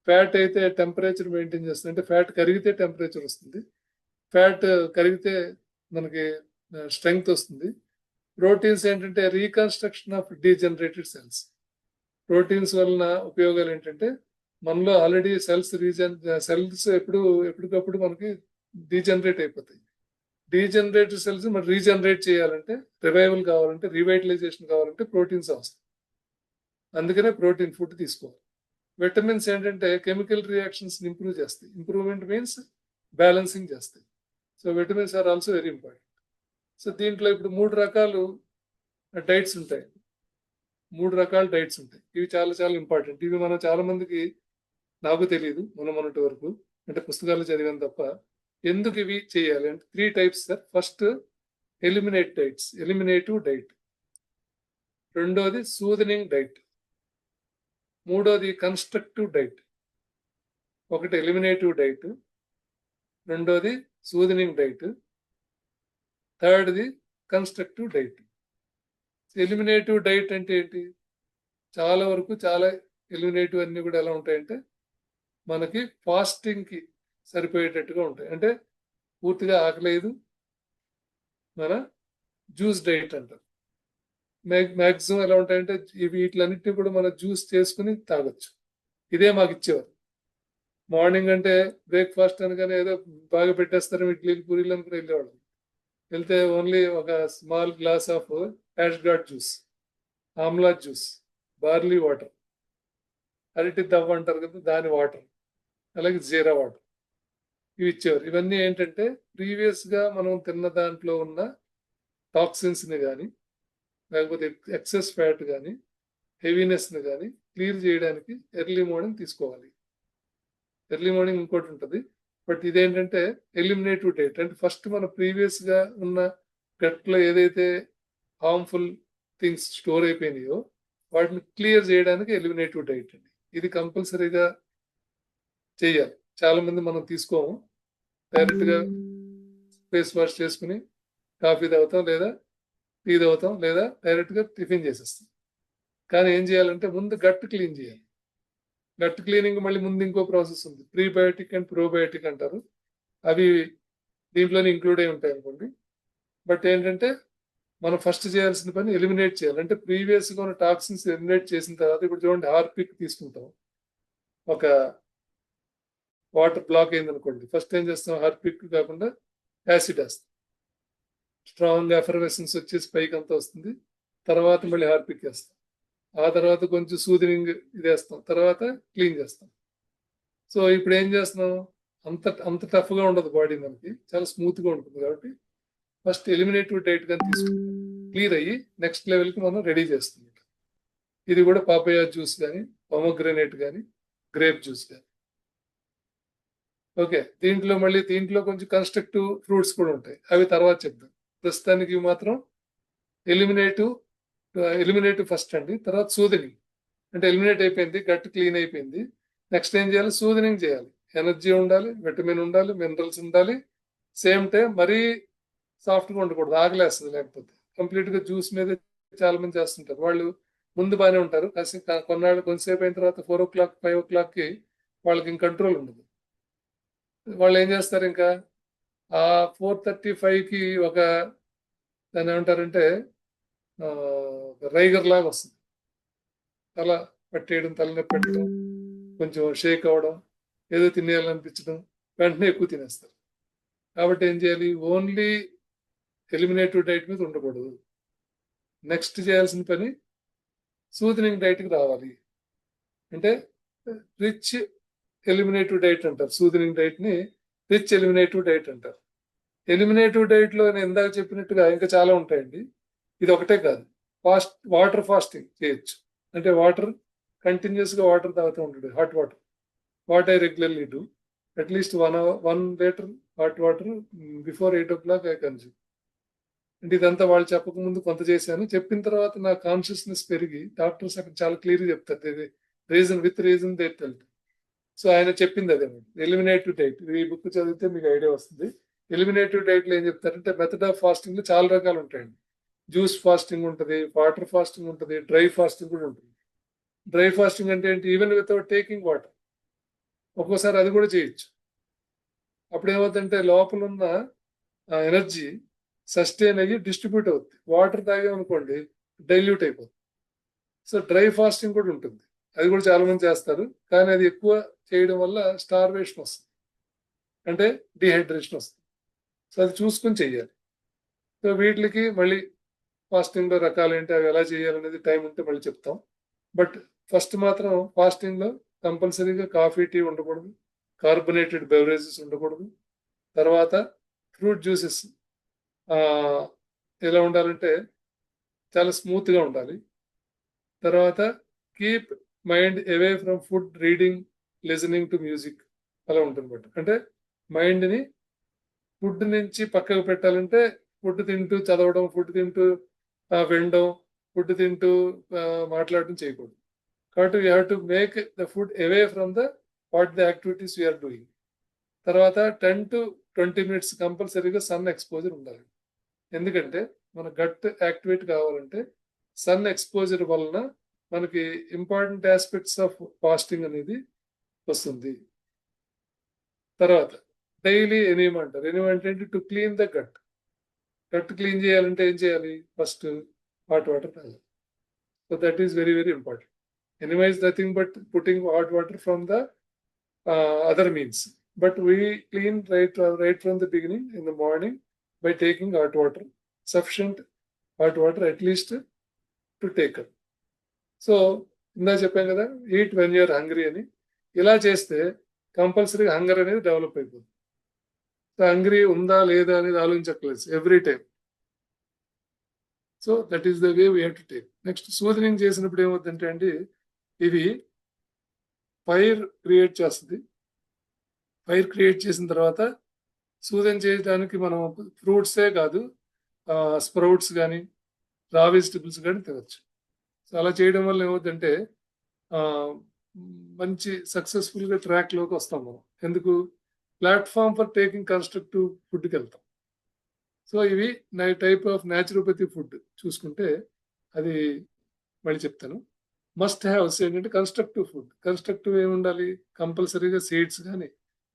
ఫ్యాట్ అయితే టెంపరేచర్ మెయింటైన్ చేస్తుంది. అంటే ఫ్యాట్ కరిగితే టెంపరేచర్ వస్తుంది, ఫ్యాట్ కరిగితే మనకి స్ట్రెంగ్త్ వస్తుంది. ప్రోటీన్స్ ఏంటంటే reconstruction of degenerated cells. Proteins వలన ఉపయోగాలు ఏంటంటే మనలో ఆల్రెడీ సెల్స్ ఎప్పటికప్పుడు మనకి డీజనరేట్ అయిపోతాయి. డీజనరేటెడ్ సెల్స్ మనం రీజనరేట్ చేయాలంటే, రివైవల్ కావాలంటే, రీవైటలైజేషన్ కావాలంటే ప్రోటీన్స్ అవసరం. అందుకనే ప్రోటీన్ ఫుడ్ తీసుకోవాలి. విటమిన్స్ ఏంటంటే కెమికల్ రియాక్షన్స్ ఇంప్రూవ్ చేస్తాయి. ఇంప్రూవ్మెంట్ మీన్స్ బ్యాలెన్సింగ్ చేస్తాయి. So vitamins are also very important. So దీంట్లో ఇప్పుడు 3 రకాలు డైట్స్ ఉంటాయి. 3 రకాల డైట్స్ ఉంటాయి. ఇవి చాలా చాలా ఇంపార్టెంట్. ఇవి మనం చాలా మందికి, నాకు తెలియదు మొన్నటి వరకు, అంటే పుస్తకాలు చదివాను తప్ప. ఎందుకు ఇవి చేయాలి అంటే 3 types sir. First eliminative diet, రెండోది సూదనింగ్ డైట్, మూడోది కన్స్ట్రక్టివ్ డైట్. ఒకటి ఎలిమినేటివ్ డైట్, రెండోది సూదనింగ్ డైట్, థర్డ్ది కన్స్ట్రక్టివ్ డైట్. ఎలిమినేటివ్ డైట్ అంటే ఏంటి? చాలా వరకు చాలా ఎలిమినేటివ్ అన్ని కూడా ఎలా ఉంటాయంటే మనకి ఫాస్టింగ్కి సరిపోయేటట్టుగా ఉంటాయి. అంటే పూర్తిగా ఆకలేదు, మన జ్యూస్ డైట్ అంటారు. మ్యాక్సిమం ఎలా ఉంటాయంటే వీటిలన్నింటినీ కూడా మనం జ్యూస్ చేసుకుని తాగొచ్చు. ఇదే మాకు ఇచ్చేవారు. మార్నింగ్ అంటే బ్రేక్ఫాస్ట్ అనగానే ఏదో బాగా పెట్టేస్తారు ఇడ్లీలు పూరీలు అనుకుని వెళ్ళేవాళ్ళం. వెళ్తే ఓన్లీ ఒక small glass of ash gourd juice, amla juice, barley water, అరటి దవ్వ అంటారు కదా దాని వాటర్, అలాగే జీరా వాటర్, ఇవి ఇచ్చేవారు. ఇవన్నీ ఏంటంటే ప్రీవియస్గా మనం తిన్న దాంట్లో ఉన్న టాక్సిన్స్ని కానీ, లేకపోతే ఎక్సెస్ ఫ్యాట్ కానీ, హెవీనెస్ని కానీ క్లియర్ చేయడానికి ఎర్లీ మార్నింగ్ తీసుకోవాలి. ఎర్లీ మార్నింగ్ ఇంకోటి ఉంటుంది, బట్ ఇదేంటంటే ఎలిమినేటివ్ డైట్. అంటే ఫస్ట్ మన ప్రీవియస్ గా ఉన్న గట్లో ఏదైతే హార్మ్ఫుల్ థింగ్స్ స్టోర్ అయిపోయినాయో వాటిని క్లియర్ చేయడానికి ఎలిమినేటివ్ డైట్ అండి. ఇది కంపల్సరీగా చేయాలి. చాలా మంది మనం తీసుకోము, డైరెక్ట్ గా ఫేస్ వాష్ చేసుకుని కాఫీ తాగుతాం, లేదా టీ తాగుతాం, లేదా డైరెక్ట్ గా టిఫిన్ చేసేస్తాం. కానీ ఏం చేయాలంటే ముందు గట్ క్లీన్ చేయాలి. గట్ క్లీనింగ్ మళ్ళీ ముందు ఇంకో ప్రాసెస్ ఉంది, ప్రీబయోటిక్ అండ్ ప్రోబయోటిక్ అంటారు. అవి దీంట్లోనే ఇంక్లూడ్ అయి ఉంటాయి అనుకోండి. బట్ ఏంటంటే మనం ఫస్ట్ చేయాల్సిన పని ఎలిమినేట్ చేయాలి. అంటే ప్రీవియస్ గా ఉన్న టాక్సిన్స్ ఎలిమినేట్ చేసిన తర్వాత, ఇప్పుడు చూడండి హార్పిక్ తీసుకుంటాం, ఒక వాటర్ బ్లాక్ అయింది అనుకోండి, ఫస్ట్ ఏం చేస్తాం, హార్పిక్ కాకుండా యాసిడ్ వేస్తాం, స్ట్రాంగ్ ఎఫర్వెసెన్స్ వచ్చేసి పైకి అంతా వస్తుంది. తర్వాత మళ్ళీ హార్పిక్ వేస్తాం, ఆ తర్వాత కొంచెం సూదనింగ్ ఇది వేస్తాం, తర్వాత క్లీన్ చేస్తాం. సో ఇప్పుడు ఏం చేస్తున్నాం, అంత టఫ్ గా ఉండదు బాడీ, మనకి చాలా స్మూత్ గా ఉంటుంది. కాబట్టి ఫస్ట్ ఎలిమినేటివ్ డైట్ కానీ తీసుకుంటాం, క్లియర్ అయ్యి నెక్స్ట్ లెవెల్కి మనం రెడీ చేస్తున్నాం. ఇది కూడా పాపయా జ్యూస్ కానీ, పొమోగ్రనేట్ కానీ, గ్రేప్ జ్యూస్ కానీ. ఓకే, దీంట్లో కొంచెం కన్స్ట్రక్టివ్ ఫ్రూట్స్ కూడా ఉంటాయి, అవి తర్వాత చెప్తాం. ప్రస్తుతానికి మాత్రం ఎలిమినేటివ్ ఫస్ట్ అండి. తర్వాత సూదనింగ్, అంటే ఎలిమినేట్ అయిపోయింది, గట్ క్లీన్ అయిపోయింది, నెక్స్ట్ ఏం చేయాలి, సూదనింగ్ చేయాలి. ఎనర్జీ ఉండాలి, విటమిన్ ఉండాలి, మినరల్స్ ఉండాలి, సేమ్ టైం మరీ సాఫ్ట్గా ఉండకూడదు, ఆగలేస్తుంది. లేకపోతే కంప్లీట్ గా జ్యూస్ మీద చాలా మంది చేస్తుంటారు. వాళ్ళు ముందు బాగానే ఉంటారు, కొన్నాళ్ళు కొంతసేపు అయిన తర్వాత 4 o'clock 5 o'clockకి వాళ్ళకి ఇంక కంట్రోల్ ఉండదు. వాళ్ళు ఏం చేస్తారు, ఇంకా ఆ 4:35కి ఒక దాన్ని ఏమంటారంటే రైగర్ లాగా వస్తుంది, తల పట్టేయడం, తలనొప్పి పెట్టడం, కొంచెం షేక్ అవ్వడం, ఏదో తినేయాలనిపించడం, వెంటనే ఎక్కువ తినేస్తారు. కాబట్టి ఏం చేయాలి, ఓన్లీ ఎలిమినేటివ్ డైట్ మీద ఉండకూడదు. నెక్స్ట్ చేయాల్సిన పని సూదనింగ్ డైట్కి రావాలి. అంటే రిచ్ ఎలిమినేటివ్ డైట్ అంటారు, సూదనింగ్ డైట్ని రిచ్ ఎలిమినేటివ్ డైట్ అంటారు. ఎలిమినేటివ్ డైట్లో నేను ఇందాక చెప్పినట్టుగా ఇంకా చాలా ఉంటాయండి, ఇది ఒకటే కాదు. వాటర్ ఫాస్టింగ్ చేయొచ్చు. అంటే వాటర్ కంటిన్యూస్గా వాటర్ తాగుతూ ఉంటాడు, hot water. What I regularly do, at least 1 liter hot water before 8 o'clock I consume. అంటే ఇదంతా వాళ్ళు చెప్పకముందు కొంత చేశాను, చెప్పిన తర్వాత నా కాన్షియస్నెస్ పెరిగి డాక్టర్స్ అక్కడ చాలా క్లియర్గా చెప్తారు, రీజన్ దే టెల్. సో ఆయన చెప్పింది అదే, ఎలిమినేటివ్ డైట్. ఈ బుక్ చదివితే మీకు ఐడియా వస్తుంది. ఎలిమినేటివ్ డైట్లో ఏం చెప్తారంటే మెథడ్ ఆఫ్ ఫాస్టింగ్ లో చాలా రకాలు ఉంటాయండి. జ్యూస్ ఫాస్టింగ్ ఉంటుంది, వాటర్ ఫాస్టింగ్ ఉంటుంది, డ్రై ఫాస్టింగ్ కూడా ఉంటుంది. డ్రై ఫాస్టింగ్ అంటే ఏంటి, ఈవెన్ వితౌట్ టేకింగ్ వాటర్, ఒక్కోసారి అది కూడా చేయొచ్చు. అప్పుడు ఏమవుతుందంటే లోపల ఉన్న ఎనర్జీ సస్టైన్ అయ్యి డిస్ట్రిబ్యూట్ అవుతుంది. వాటర్ తాగామనుకోండి డైల్యూట్ అయిపోతుంది. సో డ్రై ఫాస్టింగ్ కూడా ఉంటుంది, అది కూడా చాలా మంది చేస్తారు. కానీ అది ఎక్కువ చేయడం వల్ల స్టార్వేషన్ వస్తుంది, అంటే డిహైడ్రేషన్ వస్తుంది. సో అది చూసుకొని చెయ్యాలి. సో వీటికి మళ్ళీ ఫాస్టింగ్లో రకాలు ఏంటి, అవి ఎలా చేయాలనేది టైం ఉంటే మళ్ళీ చెప్తాం. బట్ ఫస్ట్ మాత్రం ఫాస్టింగ్లో కంపల్సరీగా కాఫీ, టీ ఉండకూడదు, కార్బొనేటెడ్ బెవరేజెస్ ఉండకూడదు. తర్వాత ఫ్రూట్ జ్యూసెస్ ఎలా ఉండాలంటే చాలా స్మూత్గా ఉండాలి. తర్వాత keep mind away from food, reading, listening to music, అలా ఉంటుంది. అంటే మైండ్ని ఫుడ్ నుంచి పక్కకు పెట్టాలంటే ఫుడ్ తింటూ చదవడం, ఫుడ్ తింటూ వినడం, ఫుడ్ తింటూ మాట్లాడడం చేయకూడదు. కాబట్టి we have to make the food away from what the activities we are doing. తర్వాత 10 to 20 minutes కంపల్సరీగా సన్ ఎక్స్పోజర్ ఉండాలి. ఎందుకంటే మన గట్ యాక్టివేట్ కావాలంటే సన్ ఎక్స్పోజర్ వలన మనకి ఇంపార్టెంట్ ఆస్పెక్ట్స్ ఆఫ్ ఫాస్టింగ్ అనేది వస్తుంది. తర్వాత డైలీ ఎనిమా అంటారు. ఎనిమా అంటే to clean the gut. Gut clean చేయాలంటే ఏం చేయాలి, ఫస్ట్ హాట్ వాటర్ తాగాలి. So that is very very important. Enema is nothing but putting hot water from the other means, but we clean right from the beginning in the morning by taking hot water, sufficient hot water at least to take up. So ఇందా చెప్పాం కదా, eat when you are hungry అని. ఇలా చేస్తే compulsory hunger అనేది develop అయిపోతుంది. So hungry ఉందా లేదా అనేది ఆలోచించట్లేదు every time. So that is the way we have to take. Next soothing చేసినప్పుడు ఏమవుతుందంటే అండి, ఇది ఫైర్ క్రియేట్ చేస్తుంది, ఫైర్ క్రియేట్ చేసిన తర్వాత సూదన చేయడానికి మనం ఫ్రూట్సే కాదు, స్ప్రౌట్స్ కానీ రా వెజిటబుల్స్ కానీ తినచ్చు. సో అలా చేయడం వల్ల ఏమవుతుందంటే మంచి సక్సెస్ఫుల్గా ట్రాక్లోకి వస్తాం మనం. ఎందుకు? ప్లాట్ఫామ్ ఫర్ టేకింగ్ కన్స్ట్రక్టివ్ ఫుడ్కి వెళ్తాం. సో ఇవి నా టైప్ ఆఫ్ న్యాచురోపతి ఫుడ్ చూసుకుంటే అది మళ్ళీ చెప్తాను. మస్ట్ హ్యావ్స్ ఏంటంటే కన్స్ట్రక్టివ్ ఫుడ్. కన్స్ట్రక్టివ్ ఏమి ఉండాలి? కంపల్సరీగా సీడ్స్ కానీ,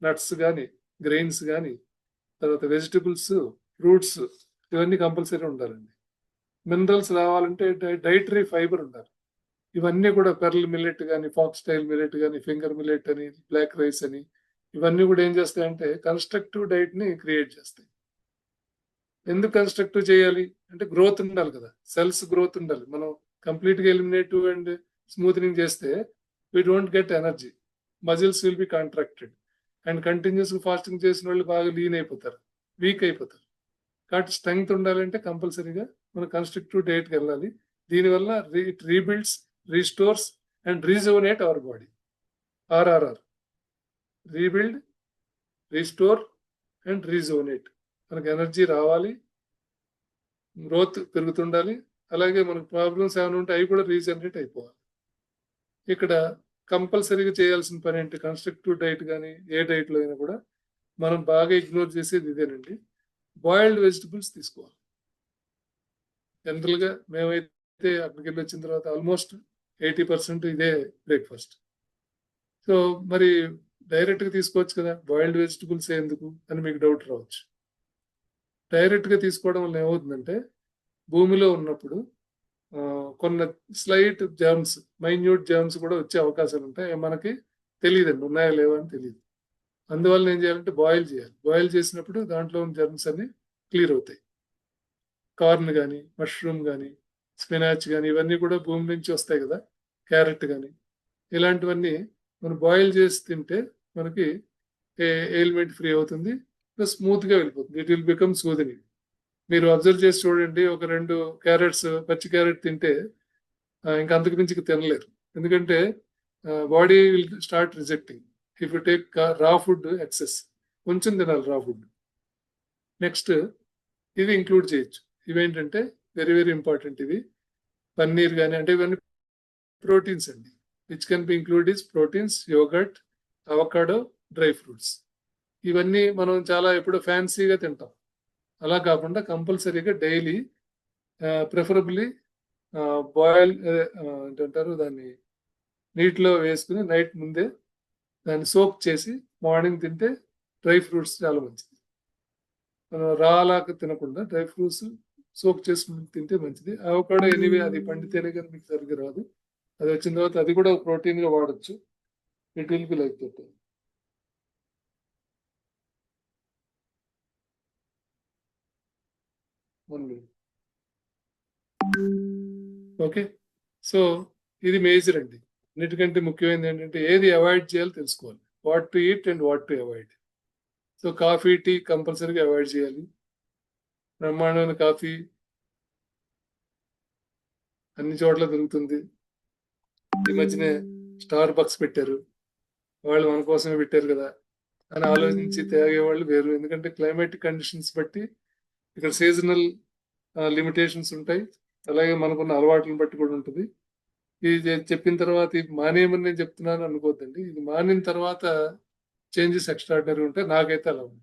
నట్స్ కానీ, గ్రెయిన్స్ కానీ, తర్వాత వెజిటబుల్స్, ఫ్రూట్స్ ఇవన్నీ కంపల్సరీ ఉండాలండి. మినరల్స్ రావాలంటే డైటరీ ఫైబర్ ఉండాలి. ఇవన్నీ కూడా పెర్ల్ మిల్లెట్ కానీ, ఫాక్స్ స్టైల్ మిల్లెట్ కానీ, ఫింగర్ మిల్లెట్ అని, బ్లాక్ రైస్ అని, ఇవన్నీ కూడా ఏం చేస్తాయంటే కన్స్ట్రక్టివ్ డైట్ని క్రియేట్ చేస్తాయి. ఎందుకు కన్స్ట్రక్టివ్ చేయాలి అంటే గ్రోత్ ఉండాలి కదా, సెల్స్ గ్రోత్ ఉండాలి. మనం కంప్లీట్గా ఎలిమినేటివ్ అండ్ స్మూత్నింగ్ చేస్తే we don't get energy, muscles will be contracted and continuous fasting చేసిన వాళ్ళు బాగా లీన్ అయిపోతారు, వీక్ అయిపోతారు. కాబట్టి స్ట్రెంగ్త్ ఉండాలంటే కంపల్సరీగా మనం కన్స్ట్రక్టివ్ డైట్కి వెళ్ళాలి. దీనివల్ల it rebuilds, restores and resonate our body. R R R, rebuild, restore and resonate. మనకు ఎనర్జీ రావాలి, గ్రోత్ పెరుగుతుండాలి, అలాగే మనకు ప్రాబ్లమ్స్ ఏమైనా ఉంటే అవి కూడా రీజనరేట్ అయిపోవాలి. ఇక్కడ కంపల్సరీగా చేయాల్సిన పని ఏంటి? కన్స్ట్రక్టివ్ డైట్ కానీ ఏ డైట్లో అయినా కూడా మనం బాగా ఇగ్నోర్ చేసేది ఇదేనండి. బాయిల్డ్ వెజిటబుల్స్ తీసుకోవాలి. జనరల్గా మేమైతే అక్కడికి వెళ్ళి వచ్చిన తర్వాత ఆల్మోస్ట్ 80% ఇదే బ్రేక్ఫాస్ట్. సో మరి డైరెక్ట్గా తీసుకోవచ్చు కదా, బాయిల్డ్ వెజిటబుల్స్ ఎందుకు అని మీకు డౌట్ రావచ్చు. డైరెక్ట్గా తీసుకోవడం వల్ల ఏమవుతుందంటే భూమిలో ఉన్నప్పుడు కొన్ని స్లైట్ జర్మ్స్, మైన్యూట్ జర్మ్స్ కూడా వచ్చే అవకాశాలు ఉంటాయి. మనకి తెలియదండి, ఉన్నాయా లేవా అని తెలియదు. అందువల్ల ఏం చేయాలంటే బాయిల్ చేయాలి. బాయిల్ చేసినప్పుడు దాంట్లో ఉన్న జర్మ్స్ అన్ని క్లియర్ అవుతాయి. కార్న్ కానీ, మష్రూమ్ కానీ, స్పినాచ్ కానీ ఇవన్నీ కూడా భూమి నుంచి వస్తాయి కదా, క్యారెట్ కానీ, ఇలాంటివన్నీ మనం బాయిల్ చేసి తింటే మనకి ఎయిల్మెంట్ ఫ్రీ అవుతుంది, ప్లస్ స్మూత్గా వెళ్ళిపోతుంది. It will become soothing. మీరు అబ్జర్వ్ చేసి చూడండి, ఒక 2 క్యారెట్స్, పచ్చి క్యారెట్ తింటే ఇంకా అంతకు మించి తినలేరు. ఎందుకంటే body will start rejecting if you take రా ఫుడ్ ఎక్సెస్. కొంచెం తినాలి రా ఫుడ్. నెక్స్ట్ ఇవి ఇంక్లూడ్ చేయొచ్చు. ఇవేంటంటే వెరీ వెరీ ఇంపార్టెంట్. ఇవి పన్నీర్ కానీ, అంటే ఇవన్నీ ప్రోటీన్స్ అండి. Which can be include is proteins, yoghurt, avocado, dry fruits. ఇవన్నీ మనం చాలా ఎప్పుడో ఫ్యాన్సీగా తింటాం. అలా కాకుండా కంపల్సరీగా డైలీ ప్రిఫరబుల్లీ బాయిల్ ఏంటంటారు దాన్ని, నీటిలో వేసుకుని నైట్ ముందే దాన్ని సోక్ చేసి మార్నింగ్ తింటే డ్రై ఫ్రూట్స్ చాలా మంచిది. మనం రాలాగా తినకుండా డ్రై ఫ్రూట్స్ సోక్ చేసుకుని తింటే మంచిది. అవకాడో ఎనీవే అది పండితేనే కానీ మీకు సరిగ్గా రాదు. అది వచ్చిన తర్వాత అది కూడా ప్రోటీన్గా వాడచ్చు. It will be like that. Okay, so ఇది మేజర్ అండి. అన్నిటికంటే ముఖ్యమైనది ఏంటంటే ఏది అవాయిడ్ చేయాలో తెలుసుకోవాలి. What to eat and what to avoid. So coffee, tea కంపల్సరీగా అవాయిడ్ చేయాలి. బ్రహ్మాండమైన కాఫీ అన్ని చోట్ల దొరుకుతుంది. ఈ మధ్యనే స్టార్ బక్స్ పెట్టారు, వాళ్ళు మన కోసమే పెట్టారు కదా అని ఆలోచించి తాగేవాళ్ళు వేరు. ఎందుకంటే క్లైమాటిక్ కండిషన్స్ బట్టి ఇక్కడ సీజనల్ లిమిటేషన్స్ ఉంటాయి, అలాగే మనకున్న అలవాట్లను బట్టి కూడా ఉంటుంది. ఇది చెప్పిన తర్వాత ఇది మానేయమని నేను చెప్తున్నాను అనుకోద్దండి. ఇది మానిన తర్వాత చేంజెస్ ఎక్స్ట్రాడినరీ ఉంటాయి. నాకైతే అలా ఉంది.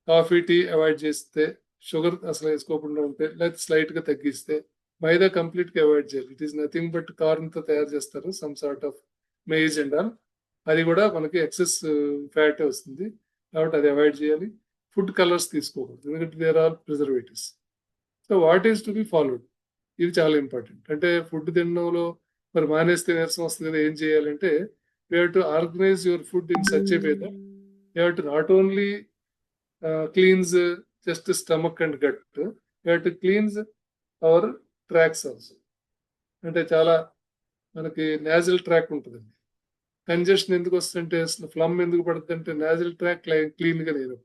కాఫీ, టీ అవాయిడ్ చేస్తే, షుగర్ అసలు వేసుకోకుండా ఉంటే, లేకపోతే స్లైట్గా తగ్గిస్తే, మైదా కంప్లీట్గా అవాయిడ్ చేయాలి. ఇట్ ఈస్ నథింగ్ బట్ కార్న్తో తయారు చేస్తారు, some sort of maize and all. అది కూడా మనకి ఎక్సెస్ ఫ్యాట్ వస్తుంది, కాబట్టి అది అవాయిడ్ చేయాలి. ఫుడ్ కలర్స్ తీసుకోకూడదు, ఎందుకంటే there are preservatives. So what is to be followed, ఇది చాలా ఇంపార్టెంట్. అంటే ఫుడ్ తినడంలో మరి మానేస్తే నీరసం వస్తుంది కదా, ఏం చేయాలంటే you have to organise your food in such a way that you have to not only cleanse just stomach and gut, you have to cleanse our tracts also. అంటే చాలా మనకి నేజల్ ట్రాక్ ఉంటుందండి. కంజెషన్ ఎందుకు వస్తుందంటే, ఫ్లమ్ ఎందుకు పడుతుంది అంటే nasal track క్లీన్గా లేదు.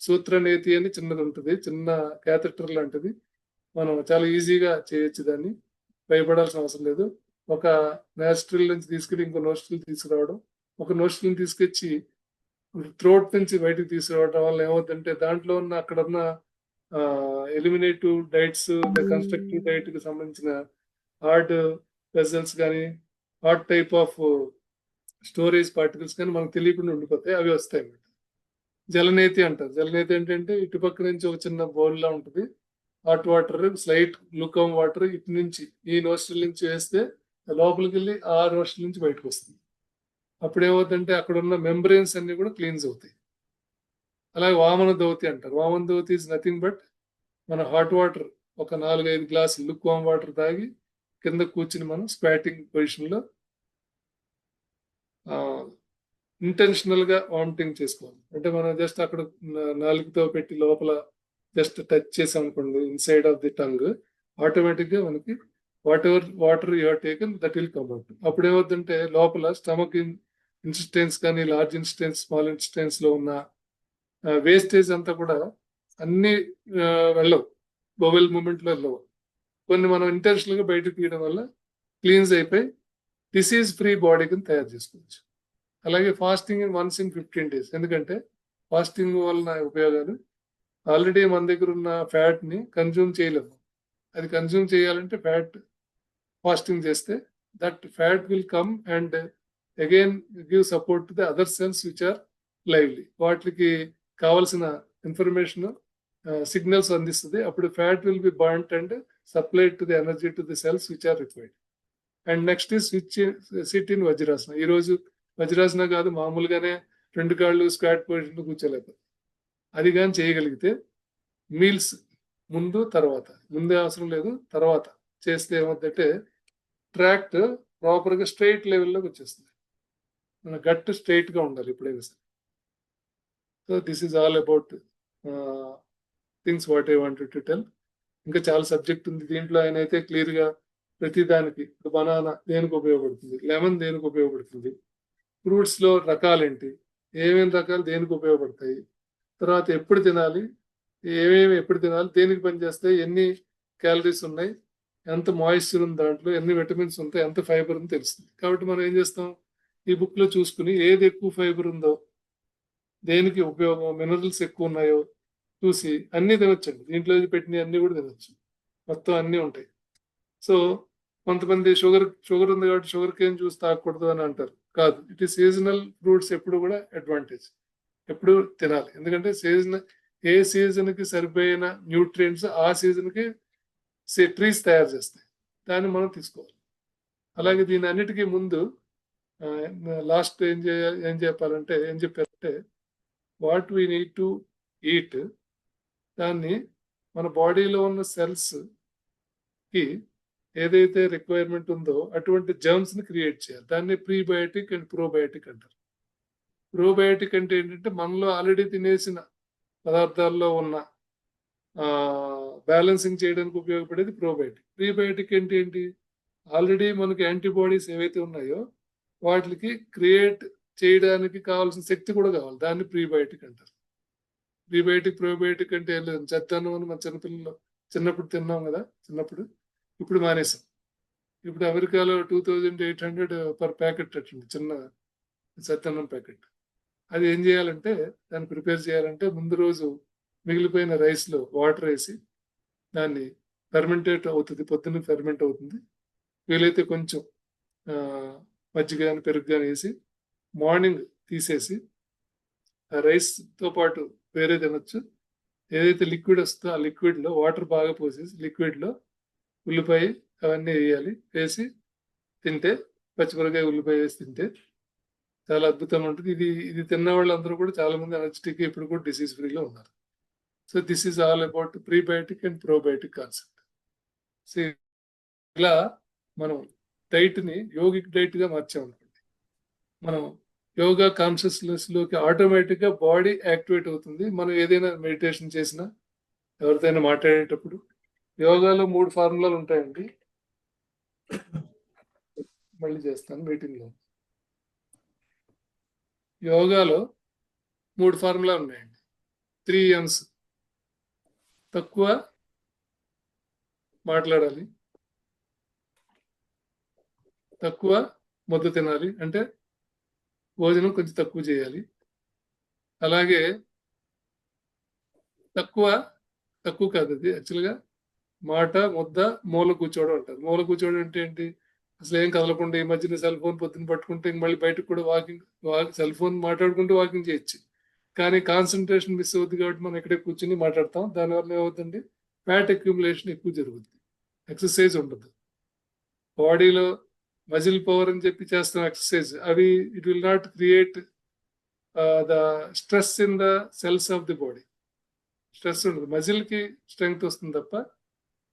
సూత్రనేతి అని చిన్నది ఉంటుంది, చిన్న క్యాథెటర్ లాంటిది. మనం చాలా ఈజీగా చేయొచ్చు, దాన్ని భయపడాల్సిన అవసరం లేదు. ఒక నాస్ట్రిల్ నుంచి తీసుకుని ఇంకో నోస్ట్రిల్ తీసుకురావడం, ఒక నోస్ట్రిల్ తీసుకొచ్చి థ్రోట్ నుంచి బయటకు తీసుకురావడం వల్ల ఏమవుతుందంటే దాంట్లో ఉన్న అక్కడ ఉన్న ఎలిమినేటివ్ డైట్స్ కన్స్ట్రక్టివ్ డైట్ కి సంబంధించిన హార్డ్ వెజల్స్ కానీ hard type of storage particles కానీ మనకు తెలియకుండా ఉండిపోతాయి, అవి వస్తాయి అన్నమాట. జలనేతి అంటారు. జలనేతి ఏంటంటే ఇటుపక్క నుంచి ఒక చిన్న బౌల్ లా ఉంటుంది, హాట్ వాటర్ స్లైట్ గ్లూకామ్ వాటర్ ఇటు నుంచి ఈ నోస్ట్రిల్ నుంచి వేస్తే లోపలికి వెళ్ళి ఆ నోస్ట్రిల్ నుంచి బయటకు వస్తుంది. అప్పుడు ఏమవుతుందంటే అక్కడ ఉన్న మెంబ్రెయిన్స్ అన్ని కూడా క్లీన్స్ అవుతాయి. అలాగే వామన దోతి అంటారు. Vamana dhoti is nothing but మన హాట్ వాటర్ ఒక 4-5 గ్లాసులు లుక్ వామ్ వాటర్ తాగి కింద కూర్చుని మనం స్క్వాటింగ్ పొజిషన్ లో ఇంటెన్షనల్ గా వామిటింగ్ చేసుకోవాలి. అంటే మనం జస్ట్ అక్కడ నాలుగుతో పెట్టి లోపల జస్ట్ టచ్ చేసాం అనుకోండి inside of the tongue, automatic గా మనకి what ever water you have taken that will come out. అప్పుడు ఏమవుతుందంటే లోపల స్టమక్ ఇన్సిస్టెన్స్ కానీ లార్జ్ ఇన్సిస్టెన్స్ స్మాల్ ఇన్సిస్టెన్స్ లో ఉన్న వేస్టేజ్ అంతా కూడా అన్ని వెళ్ళవు, బొవెల్ మూమెంట్ లో వెళ్ళవు. కొన్ని మనం ఇంటెన్షనల్ గా బయటకు తీయడం వల్ల క్లీన్స్ అయిపోయి డిసీజ్ ఫ్రీ బాడీ కింద తయారు చేసుకోవచ్చు. అలాగే ఫాస్టింగ్ వన్స్ ఇన్ 15 days, ఎందుకంటే ఫాస్టింగ్ వలన ఉపయోగాలు ఆల్రెడీ మన దగ్గర ఉన్న ఫ్యాట్ ని కన్జ్యూమ్ చేయలేము. అది కన్జ్యూమ్ చేయాలంటే ఫ్యాట్ ఫాస్టింగ్ చేస్తే that fat will come and again give support to the other cells which are lively. వాటికి కావలసిన ఇన్ఫర్మేషన్ సిగ్నల్స్ అందిస్తుంది. అప్పుడు fat will be burnt and supplied to the energy to the cells which are required. And next is sit in vajrasana. ఈ రోజు వజ్రాసన కాదు, మామూలుగానే 2 కాళ్ళు squat position కూర్చోలేదు. అది కానీ చేయగలిగితే మీల్స్ ముందు తర్వాత, ముందే అవసరం లేదు, తర్వాత చేస్తే ఏమవుతుందంటే ట్రాక్ట్ ప్రాపర్ గా స్ట్రైట్ లెవెల్లోకి వచ్చేస్తుంది. మన గట్ స్ట్రైట్ గా ఉండాలి ఎప్పుడైనా సరే. So this is all about things what I wanted to tell. ఇంకా చాలా సబ్జెక్ట్ ఉంది దీంట్లో. ఆయన అయితే క్లియర్ గా ప్రతి దానికి, బనానా దేనికి ఉపయోగపడుతుంది, లెమన్ దేనికి ఉపయోగపడుతుంది, ఫ్రూట్స్ లో రకాలేంటి, ఏమేమి రకాలు దేనికి ఉపయోగపడతాయి, తర్వాత ఎప్పుడు తినాలి, ఏమేమి ఎప్పుడు తినాలి, దేనికి పనిచేస్తాయి, ఎన్ని క్యాలరీస్ ఉన్నాయి, ఎంత మాయిశ్చర్ ఉంది దాంట్లో, ఎన్ని విటమిన్స్ ఉంటాయి, ఎంత ఫైబర్ ఉందో తెలుస్తుంది. కాబట్టి మనం ఏం చేస్తాం, ఈ బుక్ లో చూసుకుని ఏది ఎక్కువ ఫైబర్ ఉందో, దేనికి ఉపయోగం, మినరల్స్ ఎక్కువ ఉన్నాయో చూసి అన్ని తినొచ్చండి. దీంట్లో పెట్టిన అన్ని కూడా తినొచ్చు, మొత్తం అన్ని ఉంటాయి. సో కొంతమంది షుగర్ ఉంది కాబట్టి షుగర్ కేన్ జ్యూస్ తాగకూడదు అని అంటారు. కాదు, ఇట్ ఈ సీజనల్ ఫ్రూట్స్ ఎప్పుడు కూడా అడ్వాంటేజ్, ఎప్పుడు తినాలి. ఎందుకంటే ఏ సీజన్ కి సరిపోయిన న్యూట్రియంట్స్ ఆ సీజన్ కి ట్రీస్ తయారు చేస్తాయి, దాన్ని మనం తీసుకోవాలి. అలాగే దీని అన్నిటికీ ముందు లాస్ట్ ఏం చెప్పారంటే what we need to eat, దాన్ని మన బాడీలో ఉన్న సెల్స్ కి ఏదైతే రిక్వైర్మెంట్ ఉందో అటువంటి జర్మ్స్ ని క్రియేట్ చేయాలి. దాన్ని ప్రీబయోటిక్ అండ్ ప్రోబయోటిక్ అంటారు. ప్రోబయోటిక్ అంటే ఏంటంటే మనలో ఆల్రెడీ తినేసిన పదార్థాల్లో ఉన్న బ్యాలెన్సింగ్ చేయడానికి ఉపయోగపడేది ప్రోబయోటిక్. ప్రీబయోటిక్ ఏంటి, ఆల్రెడీ మనకి యాంటీబాడీస్ ఏవైతే ఉన్నాయో వాటికి క్రియేట్ చేయడానికి కావాల్సిన శక్తి కూడా కావాలి, దాన్ని ప్రీబయోటిక్ అంటారు. ప్రీబయోటిక్ ప్రోబయోటిక్ అంటే ఏం లేదు, చెత్తన్నం అని మన చిన్నపిల్లలు చిన్నప్పుడు తిన్నాం కదా, చిన్నప్పుడు, ఇప్పుడు మానేసాం. ఇప్పుడు అమెరికాలో 2800 పర్ ప్యాకెట్ అట్టుంది, చిన్న సత్తన్నం ప్యాకెట్. అది ఏం చేయాలంటే, దాన్ని ప్రిపేర్ చేయాలంటే ముందు రోజు మిగిలిపోయిన రైస్ లో వాటర్ వేసి దాన్ని ఫెర్మెంటేట్ అవుతుంది, పొద్దున్న ఫెర్మెంట్ అవుతుంది. వీలైతే కొంచెం మజ్జిగ కానీ పెరుగు కానీ వేసి మార్నింగ్ తీసేసి ఆ రైస్ తో పాటు వేరే తినొచ్చు. ఏదైతే లిక్విడ్ వస్తుందో ఆ లిక్విడ్ లో వాటర్ బాగా పోసేసి లిక్విడ్ లో ఉల్లిపాయ అవన్నీ వేయాలి, వేసి తింటే, పచ్చిమిరకాయ ఉల్లిపాయ వేసి తింటే చాలా అద్భుతంగా ఉంటుంది. ఇది తిన్న వాళ్ళందరూ కూడా చాలా మంది ఎనర్జెటిక్ ఇప్పుడు కూడా డిసీజ్ ఫ్రీలో ఉన్నారు. So this is all about prebiotic and probiotic concept. So ఇలా మనం డైట్ ని యోగిక్ డైట్ గా మార్చామనుకోండి, మనం యోగా కాన్షియస్నెస్ లోకి ఆటోమేటిక్ గా బాడీ యాక్టివేట్ అవుతుంది. మనం ఏదైనా మెడిటేషన్ చేసినా, ఎవరితోనైనా మాట్లాడేటప్పుడు, యోగాలో 3 ఫార్ములాలు ఉంటాయండి. మళ్ళీ చేస్తాను మీటింగ్ లో. యోగాలో 3 ఫార్ములాలు ఉన్నాయండి. 3 M's. తక్కువ మాట్లాడాలి, తక్కువ ముద్ద తినాలి, అంటే భోజనం కొంచెం తక్కువ చేయాలి, అలాగే తక్కువ కాదు, అది యాక్చువల్గా మాట ముద్ద మూల కూర్చోవడం అంటారు. మూల కూర్చోవడం అంటే ఏంటి? అసలు ఏం కదలకుండా ఈ మధ్యన సెల్ ఫోన్ పొద్దున పట్టుకుంటే ఇంక మళ్ళీ బయటకు కూడా సెల్ ఫోన్ మాట్లాడుకుంటూ వాకింగ్ చేయొచ్చు. కానీ కాన్సన్ట్రేషన్ మిస్ అవుతుంది కాబట్టి మనం ఇక్కడే కూర్చుని మాట్లాడతాం. దానివల్ల ఏమవుతుంది? ఫ్యాట్ అక్యుములేషన్ ఎక్కువ జరుగుతుంది, ఎక్సర్సైజ్ ఉండదు. బాడీలో మజిల్ పవర్ అని చెప్పి చేస్తాం ఎక్సర్సైజ్, అవి it will not create the stress in the cells of the body. Stress ఉండదు, మజిల్ కి స్ట్రెంగ్త్ వస్తుంది తప్ప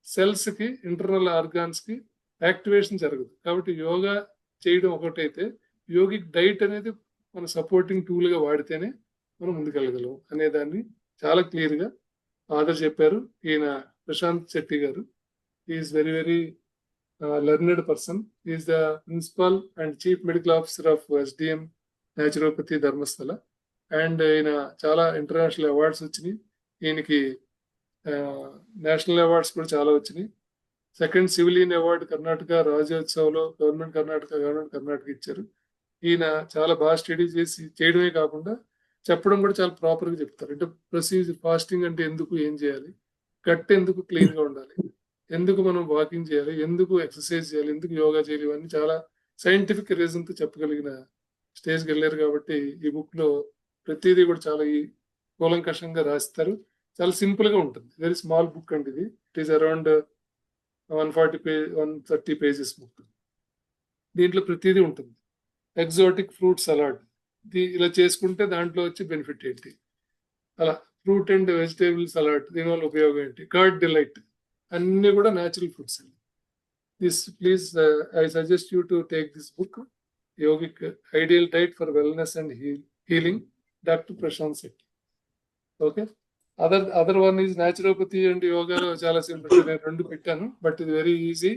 సెల్స్ కి, ఇంటర్నల్ ఆర్గాన్స్ కి యాక్టివేషన్ జరగదు. కాబట్టి యోగా చేయడం ఒకటైతే యోగిక్ డైట్ అనేది మన సపోర్టింగ్ టూల్ గా వాడితేనే మనం ముందుకెళ్ళగలం అనే దాన్ని చాలా క్లియర్ గా ఆదర్ చెప్పారు. ఈయన Prashant Shetty garu, is very very learned person. Is the principal and chief medical officer of SDM naturopathy Dharmasthala. And ఈయన చాలా ఇంటర్నేషనల్ అవార్డ్స్ వచ్చినాయి. ఈయనకి నేషనల్ అవార్డ్స్ కూడా చాలా వచ్చినాయి. సెకండ్ సివిలియన్ అవార్డు కర్ణాటక రాజ్యోత్సవ్లో గవర్నమెంట్ కర్ణాటక ఇచ్చారు. ఈయన చాలా బాగా స్టడీ చేసి చేయడమే కాకుండా చెప్పడం కూడా చాలా ప్రాపర్ గా చెప్తారు. అంటే ప్రొసీజర్, ఫాస్టింగ్ అంటే ఎందుకు, ఏం చేయాలి, గట్ ఎందుకు క్లీన్ గా ఉండాలి, ఎందుకు మనం వాకింగ్ చేయాలి, ఎందుకు ఎక్సర్సైజ్ చేయాలి, ఎందుకు యోగా చేయాలి, ఇవన్నీ చాలా సైంటిఫిక్ రీజన్ తో చెప్పగలిగిన స్టేజ్కి వెళ్ళారు. కాబట్టి ఈ బుక్ లో ప్రతిదీ కూడా చాలా కూలంకషంగా రాస్తారు. చాలా సింపుల్ గా ఉంటుంది. వెరీ స్మాల్ బుక్ అండి ఇది. It is around 130 pages book. దీంట్లో ప్రతిదీ ఉంటుంది. ఎగ్జాటిక్ ఫ్రూట్ సలాడ్ ఇలా చేసుకుంటే దాంట్లో వచ్చి బెనిఫిట్ ఏంటి, అలా ఫ్రూట్ అండ్ వెజిటేబుల్ సలాడ్ దీనివల్ల ఉపయోగం ఏంటి, కర్డ్ డిలైట్, అన్ని కూడా న్యాచురల్ ఫుడ్స్ అండి. This please I suggest you to take this book, yogic ideal diet for wellness and healing, doctor Prashant Shetty. Okay. Other one is naturopathy and యోగాలో చాలా simple. నేను 2 పెట్టాను, బట్ ఇది వెరీ ఈజీ.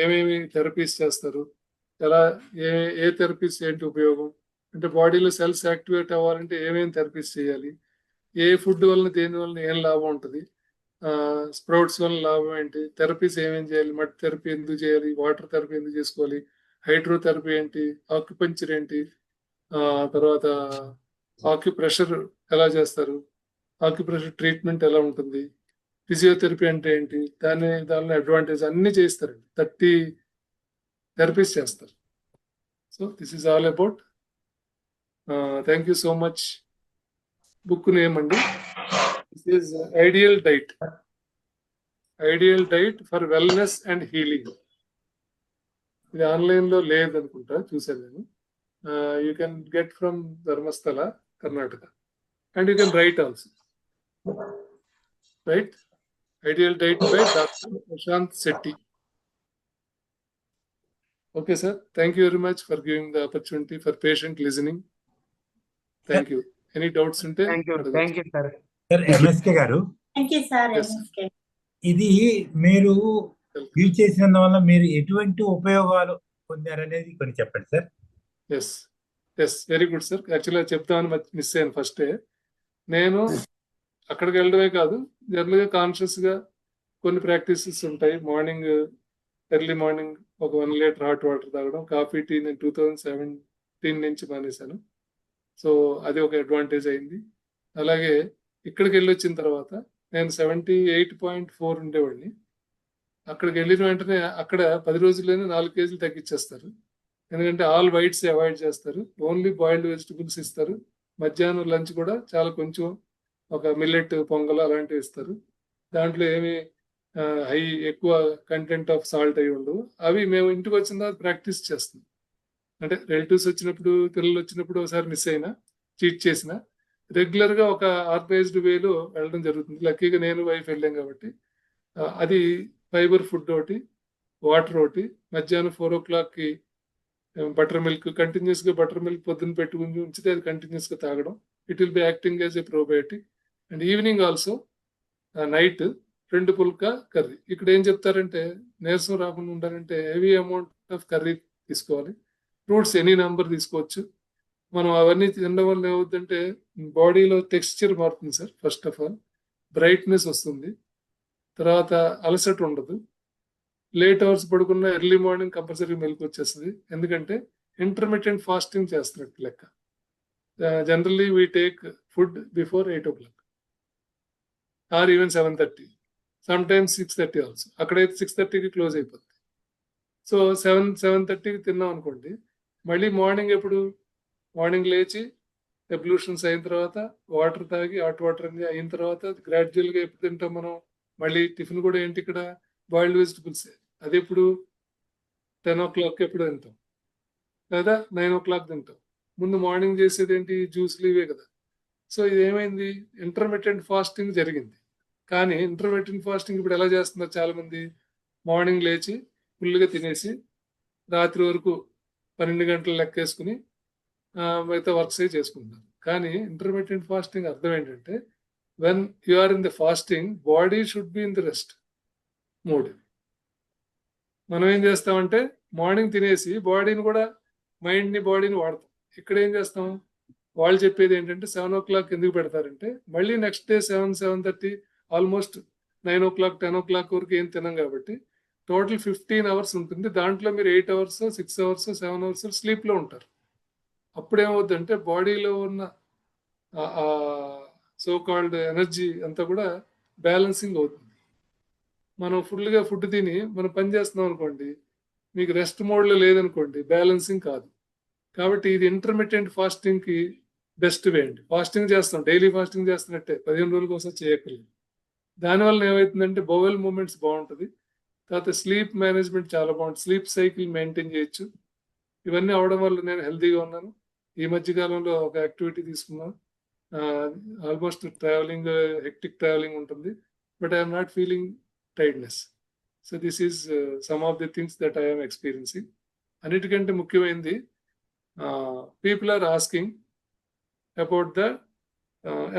ఏమేమి therapies చేస్తారు, ఎలా ఏ థెరపీస్ ఏంటి ఉపయోగం, అంటే బాడీలో సెల్స్ యాక్టివేట్ అవ్వాలంటే ఏమేమి థెరపీస్ చేయాలి, ఏ ఫుడ్ వలన దేని వలన ఏం లాభం ఉంటుంది, స్ప్రౌట్స్ వలన లాభం ఏంటి, థెరపీస్ ఏమేమి చేయాలి, మట్టి థెరపీ ఎందుకు చేయాలి, వాటర్ థెరపీ ఎందుకు చేసుకోవాలి, హైడ్రోథెరపీ ఏంటి, ఆక్యుపంచర్ ఏంటి, తర్వాత ఆక్యుప్రెషర్ ఎలా చేస్తారు, ఆక్యుప్రెషర్ ట్రీట్మెంట్ ఎలా ఉంటుంది, ఫిజియోథెరపీ అంటే ఏంటి, దానిలో అడ్వాంటేజ్ అన్ని చేస్తారండి. 30 థెరపీస్ చేస్తారు. So this is all about. Thank you so much. Book name అండి, this is ideal diet for wellness and healing. ఇది ఆన్లైన్ లో లేదనుకుంటా, చూసాను నేను. You can get from Dharmasthala, Karnataka, and you can write also. Right, ideal diet by doctor Prashant Shetty. Okay, sir. Thank you very much for giving the opportunity for patient listening. Thank you. Any doubts unte? Thank you, sir. Sir MSK గారు, thank you sir. Yes. ఇది మీరు use చేసినందువల్ల మీరు ఎటువంటి ఉపయోగాలు పొందారనేది కొన్ని చెప్పండి sir. Yes very good sir. యాక్చువల్గా చెప్తామని మిస్ అయ్యాను ఫస్టే. నేను అక్కడికి వెళ్ళడమే కాదు, జనరల్గా కాన్షియస్ గా కొన్ని ప్రాక్టీసెస్ ఉంటాయి. ఎర్లీ మార్నింగ్ ఒక 1 లీటర్ హాట్ వాటర్ తాగడం, కాఫీ టీ నేను 2017 నుంచి మానేశాను. సో అది ఒక అడ్వాంటేజ్ అయింది. అలాగే ఇక్కడికి వెళ్ళి వచ్చిన తర్వాత నేను 78.4 ఉండేవాడిని. అక్కడికి వెళ్ళిన వెంటనే అక్కడ 10 రోజుల్లోనే 4 కేజీలు తగ్గించేస్తారు. ఎందుకంటే ఆల్ వైట్స్ అవాయిడ్ చేస్తారు, ఓన్లీ బాయిల్డ్ వెజిటబుల్స్ ఇస్తారు. మధ్యాహ్నం లంచ్ కూడా చాలా కొంచెం ఒక మిల్లెట్ పొంగల్ అలాంటివి ఇస్తారు. దాంట్లో ఏమి ఎక్కువ కంటెంట్ ఆఫ్ సాల్ట్ అయి ఉండవు. అవి మేము ఇంటికి వచ్చిన తర్వాత ప్రాక్టీస్ చేస్తాం. అంటే రిలేటివ్స్ వచ్చినప్పుడు, పిల్లలు వచ్చినప్పుడు ఒకసారి మిస్ అయినా, చీట్ చేసిన, రెగ్యులర్ గా ఒక ఆర్గనైజ్డ్ వేలో వెళ్ళడం జరుగుతుంది. లక్కీగా నేను వైఫ్ వెళ్ళాం కాబట్టి. అది ఫైబర్ ఫుడ్ ఒకటి, వాటర్ ఒకటి, మధ్యాహ్నం 4 o'clock బటర్ మిల్క్, కంటిన్యూస్ గా బటర్ మిల్క్ పొద్దున్న పెట్టుకుని ఉంచితే అది కంటిన్యూస్ గా తాగడం. It will be acting as a probiotic. And evening also night 2 phulka curry. ఇక్కడ ఏం చెప్తారంటే నీరసం రాకుండా ఉండాలంటే హెవీ అమౌంట్ ఆఫ్ కర్రీ తీసుకోవాలి. ఫ్రూట్స్ ఎనీ నెంబర్ తీసుకోవచ్చు. మనం అవన్నీ తినడం వల్ల ఏమవుతుందంటే బాడీలో టెక్స్చర్ మారుతుంది sir. First of all brightness వస్తుంది, తర్వాత అలసట ఉండదు. లేట్ అవర్స్ పడుకున్న ఎర్లీ మార్నింగ్ కంపల్సరీ మెలకు వచ్చేస్తుంది. ఎందుకంటే ఇంటర్మీడియట్ ఫాస్టింగ్ చేస్తున్నట్టు లెక్క. Generally we take food before 8 o'clock or even 7:30, some times 6:30 also. అక్కడైతే 6:30కి క్లోజ్ అయిపోతుంది. సో 7:30కి తిన్నాం అనుకోండి, మళ్ళీ మార్నింగ్ ఎప్పుడు, మార్నింగ్ లేచి ఎబ్లూషన్స్ అయిన తర్వాత వాటర్ తాగి, హాట్ వాటర్ అయిన తర్వాత గ్రాడ్యువల్గా ఎప్పుడు తింటాం మనం, మళ్ళీ టిఫిన్ కూడా ఏంటి ఇక్కడ బాయిల్డ్ వెజిటబుల్స్. అది ఎప్పుడు 10 o'clock ఎప్పుడు తింటాం, లేదా 9 o'clock తింటాం. ముందు మార్నింగ్ చేసేది ఏంటి, జ్యూస్లు ఇవే కదా. సో ఇది ఏమైంది, ఇంటర్మిటెంట్ ఫాస్టింగ్ జరిగింది. కానీ ఇంటర్మిటెంట్ ఫాస్టింగ్ ఇప్పుడు ఎలా చేస్తున్నారు చాలా మంది, మార్నింగ్ లేచి ఫుల్గా తినేసి రాత్రి వరకు 12 గంటలు లెక్కేసుకుని మిగతా వర్క్స్ చేసుకుంటున్నారు. కానీ ఇంటర్మిటెంట్ ఫాస్టింగ్ అర్థం ఏంటంటే, when you are in the fasting body should be in the rest mode. మనం ఏం చేస్తామంటే మార్నింగ్ తినేసి బాడీని కూడా, మైండ్ని బాడీని వాడతాం. ఇక్కడ ఏం చేస్తాం, వాళ్ళు చెప్పేది ఏంటంటే 7 o'clock ఎందుకు పెడతారంటే, మళ్ళీ next day 7:30 almost 9 o'clock 10 o'clock వరకు ఏం తినం కాబట్టి టోటల్ 15 hours ఉంటుంది. దాంట్లో మీరు 8 hours 6 hours 7 hours స్లీప్లో ఉంటారు. అప్పుడు ఏమవుతుందంటే బాడీలో ఉన్న సో కాల్డ్ ఎనర్జీ అంతా కూడా బ్యాలెన్సింగ్ అవుతుంది. మనం ఫుల్గా ఫుడ్ తిని మనం పని చేస్తున్నాం అనుకోండి, మీకు రెస్ట్ మోడ్లో లేదనుకోండి, బ్యాలెన్సింగ్ కాదు. కాబట్టి ఇది ఇంటర్మిటెంట్ ఫాస్టింగ్కి బెస్ట్ వే అండి. ఫాస్టింగ్ చేస్తాం, డైలీ ఫాస్టింగ్ చేస్తున్నట్టే 15 రోజుల కోసం చేయక్కర్లేదు. దానివల్ల ఏమవుతుందంటే బౌవెల్ మూమెంట్స్ బాగుంటుంది, తర్వాత స్లీప్ మేనేజ్మెంట్ చాలా బాగుంటుంది, స్లీప్ సైకిల్ మెయింటైన్ చేయొచ్చు. ఇవన్నీ అవడం వల్ల నేను హెల్తీగా ఉన్నాను. ఈ మధ్య కాలంలో ఒక యాక్టివిటీ తీసుకున్నాను, ఆల్మోస్ట్ ట్రావెలింగ్, హెక్టిక్ ట్రావెలింగ్ ఉంటుంది, but I'm not feeling tiredness. So this is some of the things that I'm experiencing. అన్నిటికంటే ముఖ్యమైనది, people are asking about the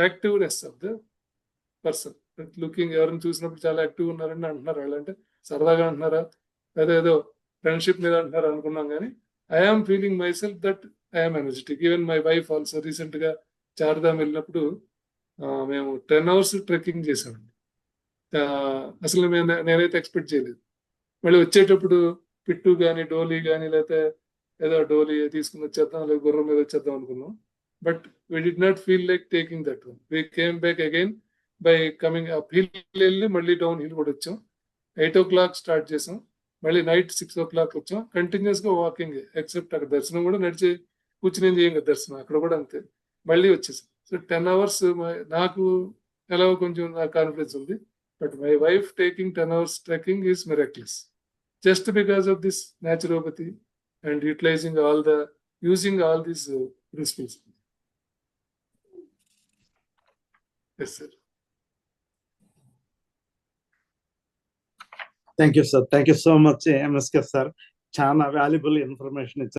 activeness of the person. Looking, ఎవరిని చూసినప్పుడు చాలా యాక్టివ్ ఉన్నారని అంటున్నారు. వాళ్ళు అంటే సరదాగా అంటున్నారా, లేదా ఏదో ఫ్రెండ్షిప్ మీద అంటున్నారా అనుకున్నాం. కానీ I am feeling my self that I'm energetic. Even my wife also. రీసెంట్గా చార్ధామ్ వెళ్ళినప్పుడు మేము 10 hours ట్రెక్కింగ్ చేసామండి. అసలు నేనైతే ఎక్స్పెక్ట్ చేయలేదు. మళ్ళీ వచ్చేటప్పుడు పిట్టు కానీ డోలీ కానీ లేకపోతే ఏదో డోలీ తీసుకుని వచ్చేద్దాం, లేదా గుర్రం మీద వచ్చేద్దాం అనుకున్నాం. But we did not feel like taking that one. We came back again by coming up hill, వెళ్ళి మళ్ళీ డౌన్ హిల్ కూడా వచ్చాం. 8 o'clock స్టార్ట్ చేసాం, మళ్ళీ నైట్ 6 o'clock వచ్చాం. కంటిన్యూస్గా వాకింగ్, ఎక్సెప్ట్ అక్కడ దర్శనం కూడా నడిచి కూర్చుని ఏం చేయం కదా దర్శనం, అక్కడ కూడా అంతే. మళ్ళీ వచ్చేసాం. సో 10 hours నాకు ఎలా కొంచెం నాకు కాన్ఫిడెన్స్ ఉంది. But my wife taking 10 hours trekking is miraculous, just because of this naturopathy and using all these principles. Yes, sir. Thank you sir, thank you so much MSK sir. చాలా valuable information ఇచ్చారు.